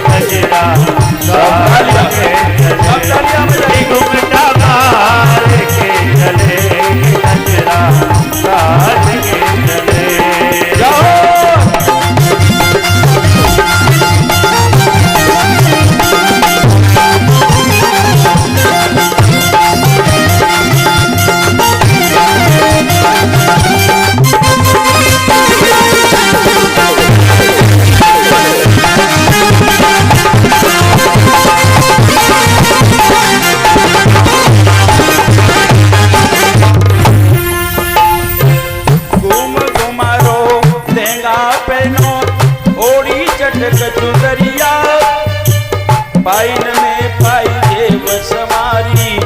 कजरा सार के चले। कछु दरिया पाइन में पाई देव समारी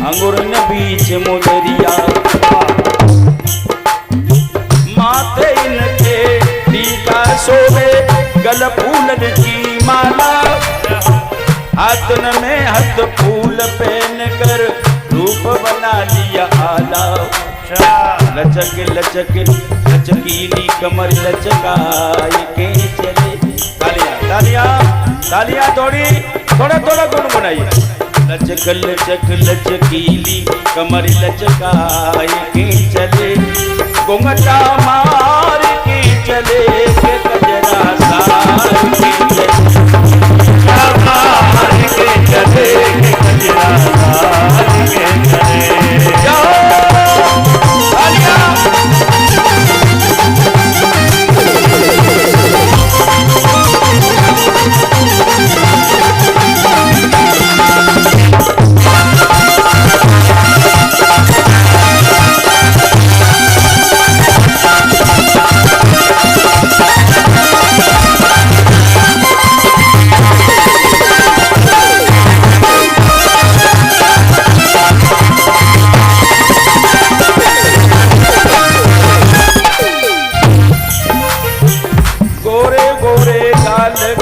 अंगुरन बीच मुदरिया माथे इनके टीका सोवे गल फूलन की माला हाथन में हाथ फूल पहन कर रूप बना लिया आला लचक लचक लचकीली कमर लचकाए के चले तालियां तालियां तालियां थोड़ा थोड़ा गुनगुनाइए लचक लचक लचकीली कमर लचकाए के चले घुंघटा मार के चले के कजरा सार के चले मार के चले के कजरा सार के चले जाओ तालियां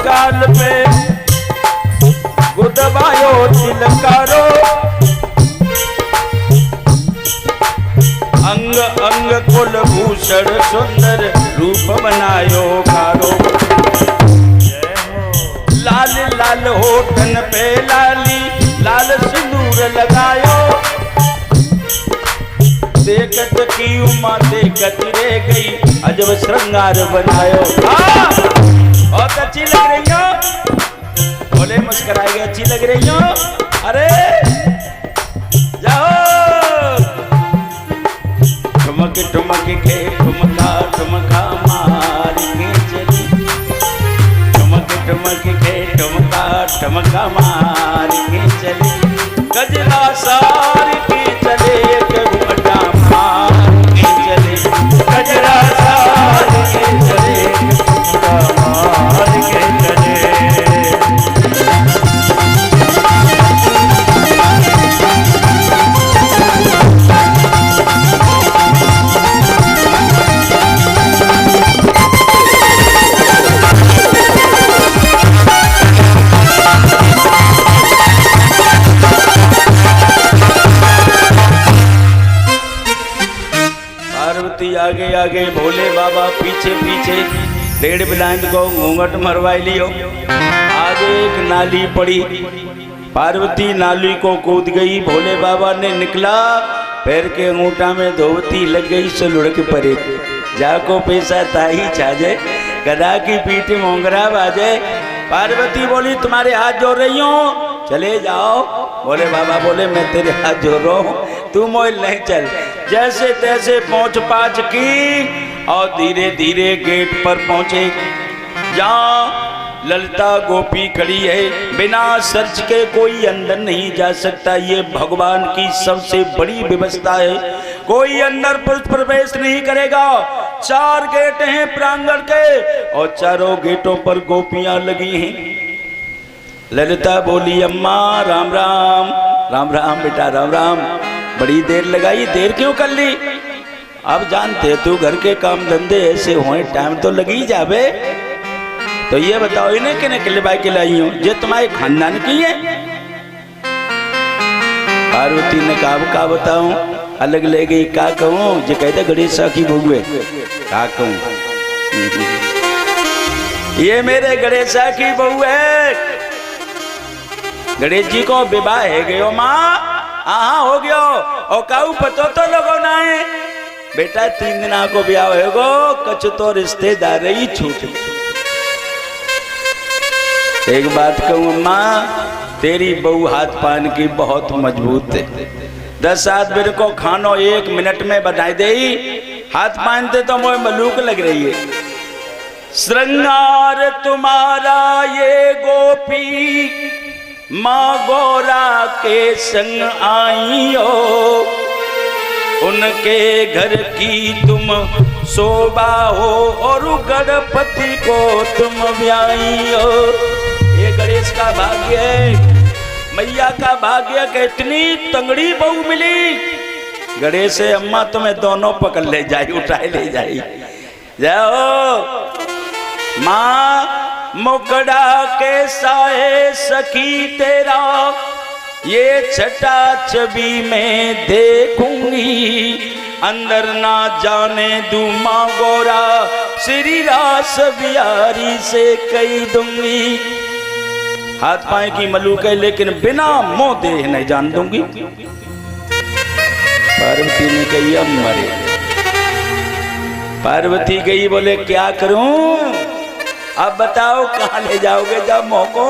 गाल पे गुदबायो तिलकारो अंग अंग कुलभूषण सुंदर रूप बनायो कारो लाल लाल होठन पे लाली लाल सिंदूर लगायो देखत की उमा देखत रह गई अजब श्रृंगार बनायो बहुत अच्छी लग रही हो बोले मुस्कुराएगी अच्छी लग रही हो अरे जाओ ठुमक ठुमक के ठुमका मार के चली ठुमक ठुमक के ठुमका मार के चली गजरा सार के चले के घुमटा मार के चले गजरा सार के चले मार के चले पार्वती आगे आगे भोले बाबा पीछे पीछे डेढ़ ब्लाइंड को घूंघट मरवाई लियो आगे एक नाली पड़ी पार्वती नाली को कूद गई भोले बाबा ने निकला पैर के अंगूठा में धोवती लग गई से लुढ़क पड़े जाको पैसा ताही छाजे गधा की पीठ मोंगरा बाजे पार्वती बोली तुम्हारे हाथ जोड़ रही हूँ चले जाओ भोले बाबा बोले मैं तेरे हाथ जोड़ रहा हूँ तू मोल नहीं चल जैसे तैसे पहुंच पाच की और धीरे धीरे गेट पर पहुंचे जहाँ ललिता गोपी खड़ी है बिना सर्च के कोई अंदर नहीं जा सकता ये भगवान की सबसे बड़ी व्यवस्था है कोई अंदर प्रवेश नहीं करेगा चार गेट हैं प्रांगण के और चारों गेटों पर गोपियां लगी हैं ललिता बोली अम्मा राम राम राम राम बेटा राम राम बड़ी देर लगाई देर क्यों कर ली अब जानते तू घर के काम धंधे ऐसे हुए टाइम तो लगी जावे तो ये बताओ इन्हें किन्हें खिलवाई खिलाई हो ये तुम्हारे खानदान की है पार्वती ने कहा बताऊं अलग ले गई का कहूं जो कहते गणेशा की बहू है का कहूं ये मेरे गणेशा की बहू है गणेश जी को विवाह है गयो माँ हाँ हो गयो और काऊ पतो तो लोगों ना है बेटा 3 दिन को ब्याह होगो कछ तो रिश्तेदार ही छूट एक बात कहूँ माँ तेरी बहू हाथ पान की बहुत मजबूत है 10 आदमी को खानो 1 मिनट में बनाई दे हाथ पानते तो मोह मलूक लग रही है श्रृंगार तुम्हारा ये गोपी माँ गौरा के संग आई हो उनके घर की तुम शोभा हो और गणपति को तुम ब्याइयो। ये गणेश का भाग्य है, मैया का भाग्य कि इतनी तंगड़ी बहू मिली। गणेश से अम्मा तुम्हें दोनों पकड़ ले जाई, उठाए ले जाई। जाओ माँ मुकड़ा के साए सखी तेरा, ये छटा छवि में देखूंगी। अंदर ना जाने दूं माँ गौरा, श्री रास बिहारी से कही दूंगी। हाथ पाए की मलूक है लेकिन बिना मोह देह नहीं जान दूंगी। पार्वती ने कही अब मरे। पार्वती गई, बोले क्या करूं, अब बताओ कहाँ ले जाओगे, जाओ मोह को।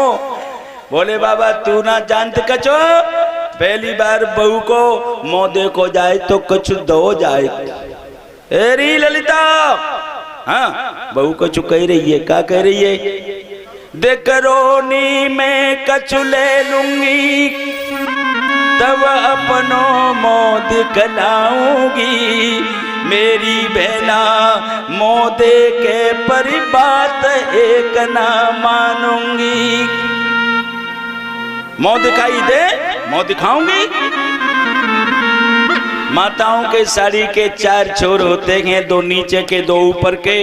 बोले बाबा तू ना जानत कचो, पहली बार बहू को मोह दे को जाए तो कुछ दो जाए। एरी ललिता, हाँ बहू को चुप कह रही है, क्या कह रही है, देखरोनी में कछु ले लूंगी, तब अपनों मोह दिखलाऊंगी। मेरी बहना मोह दे के परी बात एक ना मानूंगी। मोह दिखाई दे, मोह दिखाऊंगी। माताओं के साड़ी के 4 छोर होते हैं, 2 नीचे के 2 ऊपर के।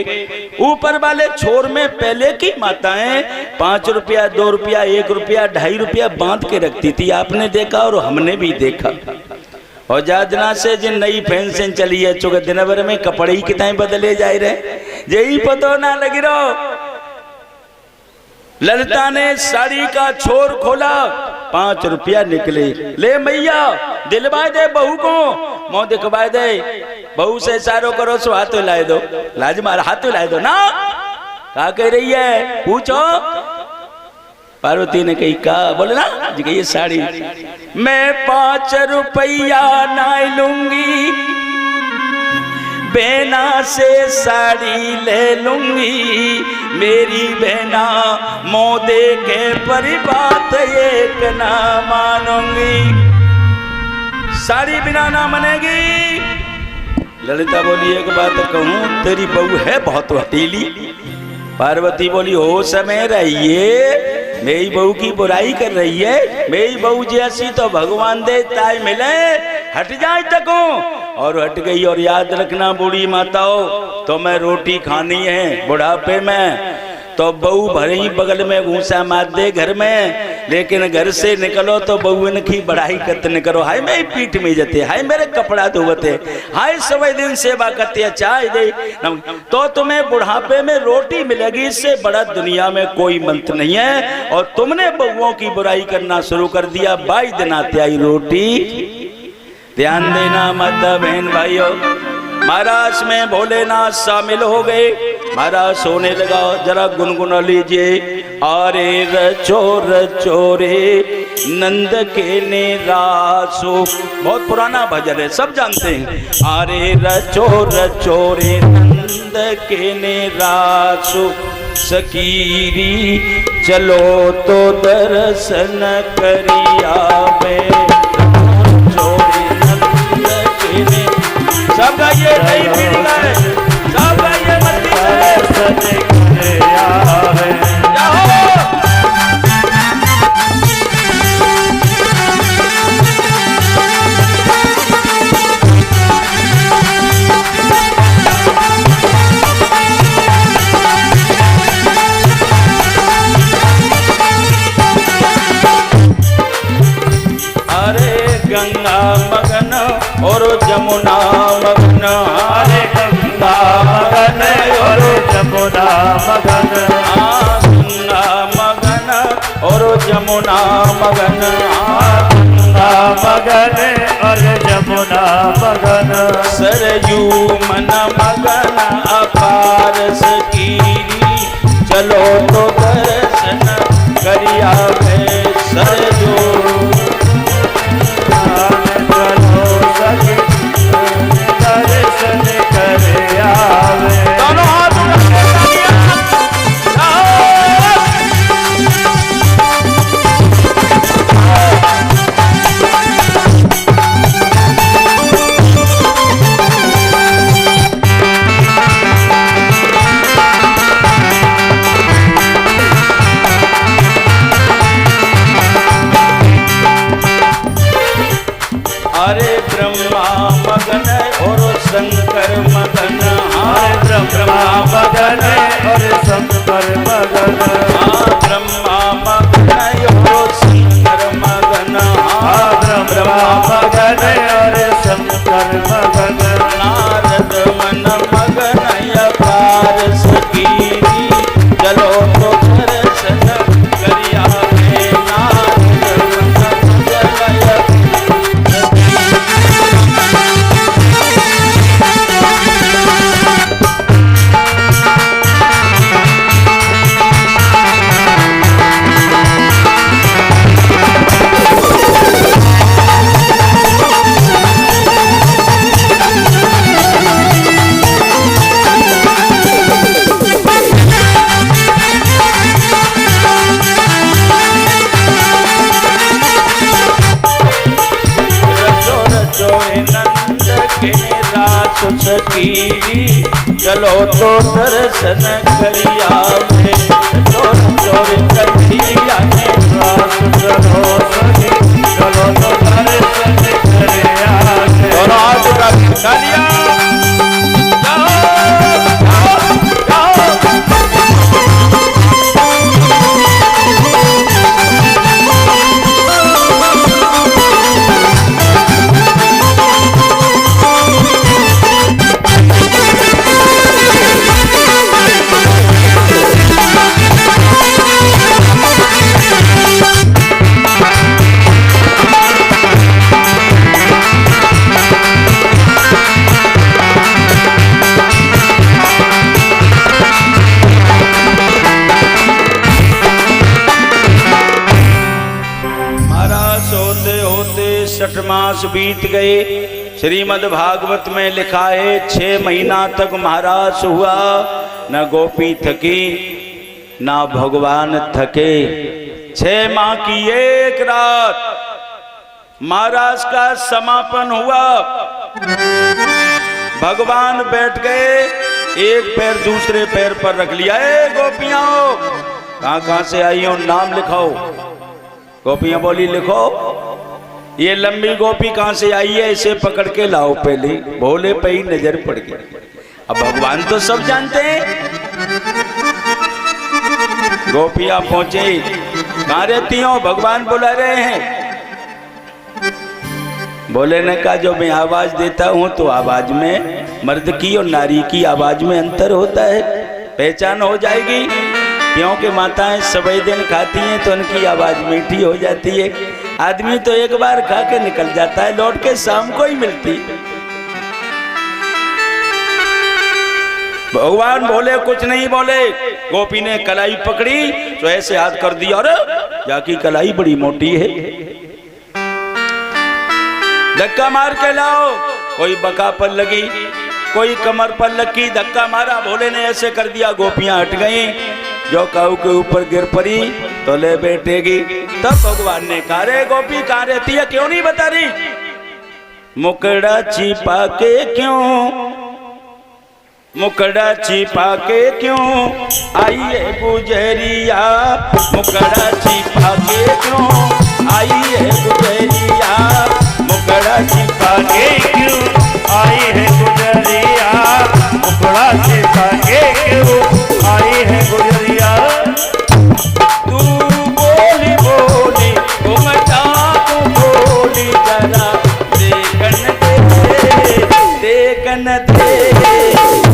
ऊपर वाले छोर में पहले की माताएं 5 रुपया 2 रुपया 1 रुपया 2.5 रुपया बांध के रखती थी। आपने देखा और हमने भी देखा। और जाजना से जिन नई फैशन चली है, चूंकि दिन भर में कपड़े ही कितने बदले जा रहे, यही पतो ना लगी रहो। ललिता ने साड़ी का छोर खोला, 5 रुपया निकले। ले मैया दिलवा दे बहू को, मोह दिखवा दे। बहू से इशारो करो सो हाथ लाए दो, लाज मार हाथ लाए दो ना। क्या कह रही है पूछो। पार्वती ने कही का, बोले ना जी कही साड़ी मैं 5 रुपया ना लूंगी, बहना से साड़ी ले लूंगी। मेरी बहना मोह दे के परी बात एक ना मानूंगी। साड़ी बिना ना मानेगी। ललिता बोली एक बात कहूं, तेरी बहू है बहुत हटीली। पार्वती बोली हो समय रहिए, मेरी बहू की बुराई कर रही है। मेरी बहू जैसी तो भगवान दे ताई मिले, हट जाए तको। और हट गई। और याद रखना बूढ़ी माताओं, तो मैं रोटी खानी है बुढ़ापे में, तो बहू भरे ही बगल में घूसा मार दे घर में, लेकिन घर से निकलो तो बहू इनकी बढ़ाई कत न करो। हाय मेरी पीठ में जते, हाय मेरे कपड़ा धोवते, हाय सवे दिन सेवा करते, चाय दे, तो तुम्हें बुढ़ापे में रोटी मिलेगी। इससे बड़ा दुनिया में कोई मंत्र नहीं है। और तुमने बहुओं की बुराई करना शुरू कर दिया। 22 दिन आते आई रोटी। ध्यान देना माता बहन भाइयों, महाराज में भोलेनाथ शामिल हो गए। महाराज सोने लगा, जरा गुनगुना लीजिए। अरे रचो रचो रे नंद के ने रासो, बहुत पुराना भजन है, सब जानते हैं। अरे रचो रचो रे नंद के ने रासो, सकीरी चलो तो दर्शन करिया में। सब गाइए, नहीं मिलना है, सब गाइए मत अरे गंगा मगन और जमुना मगन, हरे गंगा मगन और जमुना मगन, गंगा मगन और जमुना मगन, गंगा मगन और जमुना मगन, सरयू मन मगन अपार सकीरी, चलो तो दर्शन करिया में। सरयू दर्शन कर आवे। दोनों हाथ ब्रह्मा मगन यो शंकर मगन ब्रह्मा मगन और शंकर मगन नारद मन मगन अपार सकीरी चलो तो दर्शन करिया में नारद मन मगन नंद के रास सकीरी चलो तो दर्शन करिया में चोर चोर कन्हैया ने रास चलो सखी चलो तो दर्शन करिया दोनों हाथ उठा के तालियां छठ मास बीत गए। श्रीमद् भागवत में लिखा है 6 महीना तक महाराज हुआ, न गोपी थकी ना भगवान थके। 6 माह की एक रात महाराज का समापन हुआ। भगवान बैठ गए, एक पैर दूसरे पैर पर रख लिया। ए गोपियां कहां से आई हो, नाम लिखाओ। गोपियां बोली लिखो। ये लंबी गोपी कहां से आई है, इसे पकड़ के लाओ। पहले भोले पे ही नजर पड़ गई। अब भगवान तो सब जानते हैं। गोपियां पहुंचे, कहां रहती हो, भगवान बुला रहे हैं। बोले ने कहा जो मैं आवाज देता हूं तो आवाज में मर्द की और नारी की आवाज में अंतर होता है, पहचान हो जाएगी। क्योंकि माताएं सबई दिन खाती हैं तो उनकी आवाज मीठी हो जाती है। आदमी तो एक बार खा के निकल जाता है, लौट के शाम को ही मिलती। भगवान बोले कुछ नहीं बोले। गोपी ने कलाई पकड़ी तो ऐसे हाथ कर दिया, और जाकी कलाई बड़ी मोटी है, धक्का मार के लाओ। कोई बका पर लगी, कोई कमर पर लगी, धक्का मारा। भोले ने ऐसे कर दिया, गोपियां हट गई। जो काऊ के ऊपर गिर पड़ी तो ले बैठेगी। तब भगवान ने कहा रे गोपी कहाँ रहती है, क्यों नहीं बता रही। मुकड़ा छिपा के क्यों, मुकड़ा छिपा के क्यों आई है गुजरिया, मुकड़ा छिपा के क्यों आई है गुजरिया, मुकड़ा छिपा के क्यों आई है गुजरिया, मुकड़ा छिपा के क्यों आई है गुजरिया। तू बोली बोली घुमटा तू बोली जरा देखन दे, देखन दे,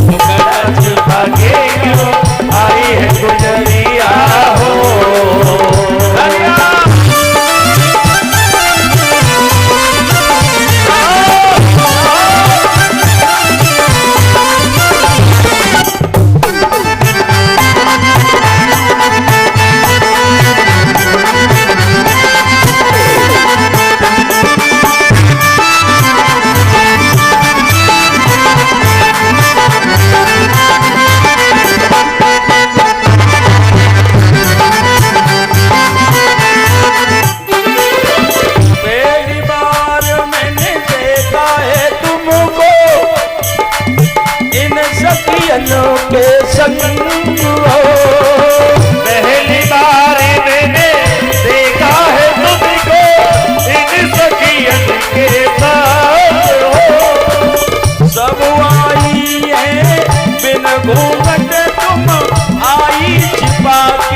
मुकड़ा छिपा के क्यों आई है गुजरिया हो।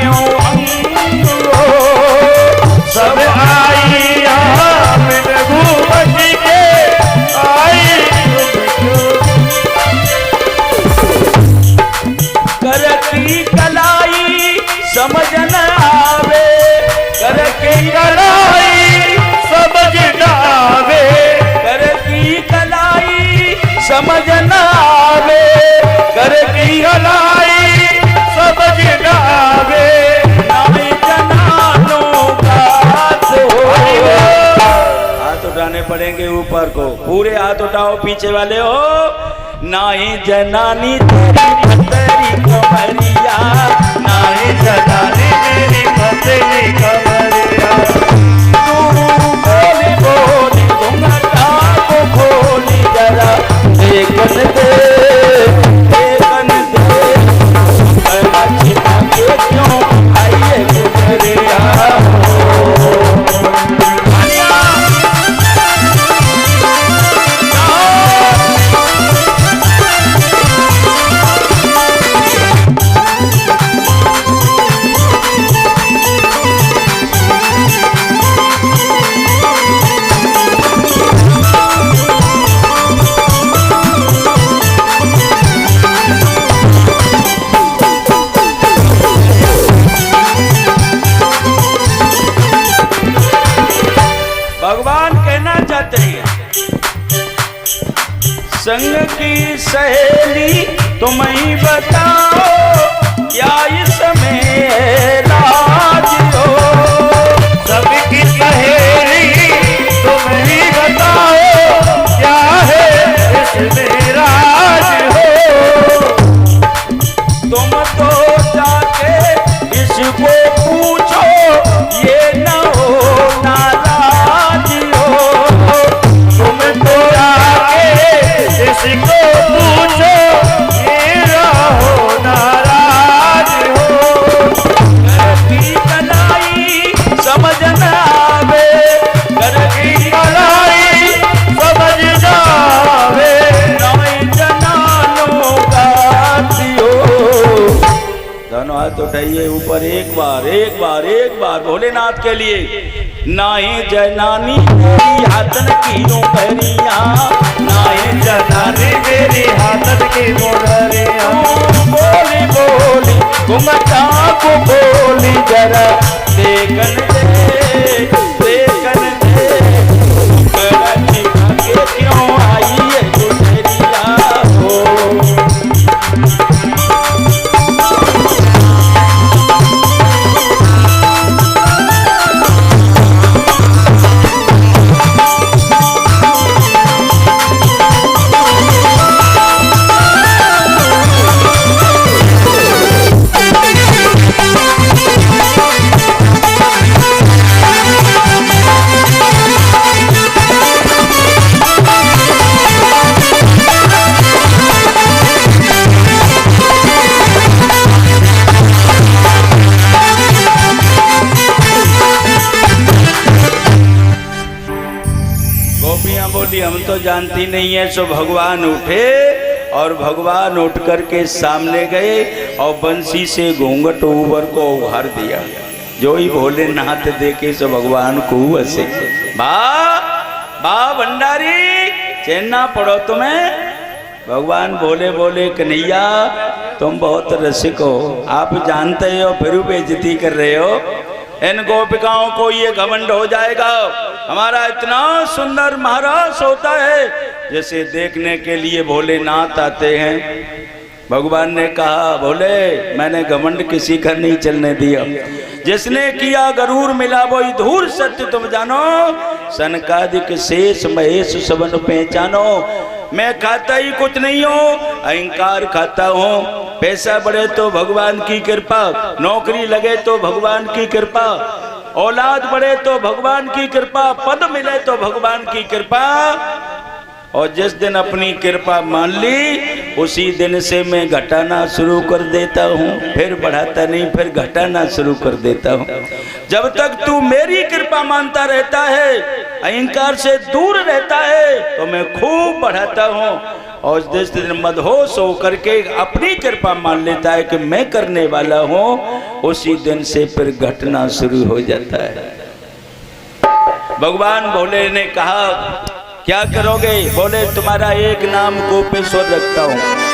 क्यों अंग हो, सब आई यहाँ बिन घूमत के आई कर की कलाई समझ न आवे, कर की कलाई समझ न आवे, कर की कलाई समझ न आवे, कर की कलाई समझ न आवे, नाई जनानों का हाथ हो। हाथ उठाने पड़ेंगे ऊपर को, पूरे हाथ उठाओ पीछे वाले हो। नाई जनानी तेरी तेरी कमरिया, नाई जनानी मेरी पतली कमरिया, बोली बोली घुंघटा को खोली जरा देखन दे, देखन दे, छिपा के क्यों आइए गुजरिया भगवान कहना चाहते हैं, संग की सहेली तुम ही बताओ, क्या इसमें राज हो, सबकी सहेली तुम ही बताओ, क्या है इसमें राज हो, तुम तो जाके इसको पूछो, ये न हो नाराज हो, तुम तो आके इसको पूछो, ये रहो नाराज हो, की कलाई समझ न आवे, कर की कलाई समझ न आवे, नाई जनानों का दियो। दोनों हाथ उठाइए ऊपर, एक बार एक बार एक बार भोलेनाथ के लिए। नाई जनानी मेरी हाथन की पैरिया, नाई जनानी मेरी हाथन की मोहरिया, बोली बोली घुमटा को बोली जरा देखन दे, देखन दे, कराची भागे क्यों आई है गुजरिया हो। गोपियां बोली हम तो जानती नहीं है। सो भगवान उठे और भगवान उठ करके सामने गए और बंसी से घूंघट ऊपर को उघार दिया। जो ही भोलेनाथ देखे सो भगवान को हंसे, बा बा भंडारी चैना पड़ो तुम्हें। भगवान बोले बोले कन्हैया तुम बहुत रसिक हो, आप जानते हो फिर बेइज्जती कर रहे हो। इन गोपिकाओं को ये घमंड हो जाएगा, हमारा इतना सुंदर महाराज होता है जैसे देखने के लिए भोलेनाथ आते हैं। भगवान ने कहा भोले मैंने घमंड किसी का नहीं चलने दिया, जिसने किया गरूर मिला वही धूर सत्य तुम जानो। सनकादिक शेष महेश सबन पहचानो। मैं खाता ही कुछ नहीं हूँ, अहंकार खाता हूँ। पैसा बढ़े तो भगवान की कृपा, नौकरी लगे तो भगवान की कृपा, औलाद बढ़े तो भगवान की कृपा, पद मिले तो भगवान की कृपा। और जिस दिन अपनी कृपा मान ली उसी दिन से मैं घटाना शुरू कर देता हूँ, फिर बढ़ाता नहीं, फिर घटाना शुरू कर देता हूँ। जब तक तू मेरी कृपा मानता रहता है, अहंकार से दूर रहता है, तो मैं खूब बढ़ाता हूँ। और जिस दिन मदहोश होकर के अपनी कृपा मान लेता है कि मैं करने वाला हूँ, उसी दिन से फिर घटना शुरू हो जाता है। भगवान भोले ने कहा क्या करोगे? बोले तुम्हारा एक नाम गोपेश्वर रखता हूँ,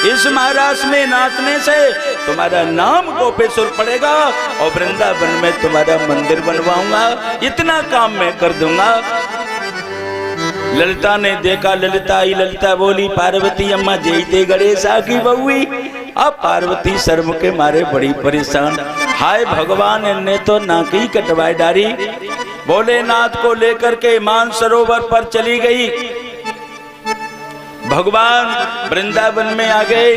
इस महाराष्ट्र में नाचने से तुम्हारा नाम गोपेश्वर पड़ेगा और वृंदावन में तुम्हारा मंदिर बनवाऊंगा, इतना काम मैं कर दूंगा। ललिता ने देखा, ललिता ही ललिता बोली पार्वती अम्मा जय दे गणेश की बहुई। अब पार्वती शर्म के मारे बड़ी परेशान, हाय भगवान इनने तो नाक ही कटवाए डारी। भोलेनाथ को लेकर के मानसरोवर पर चली गई, भगवान वृंदावन में आ गए।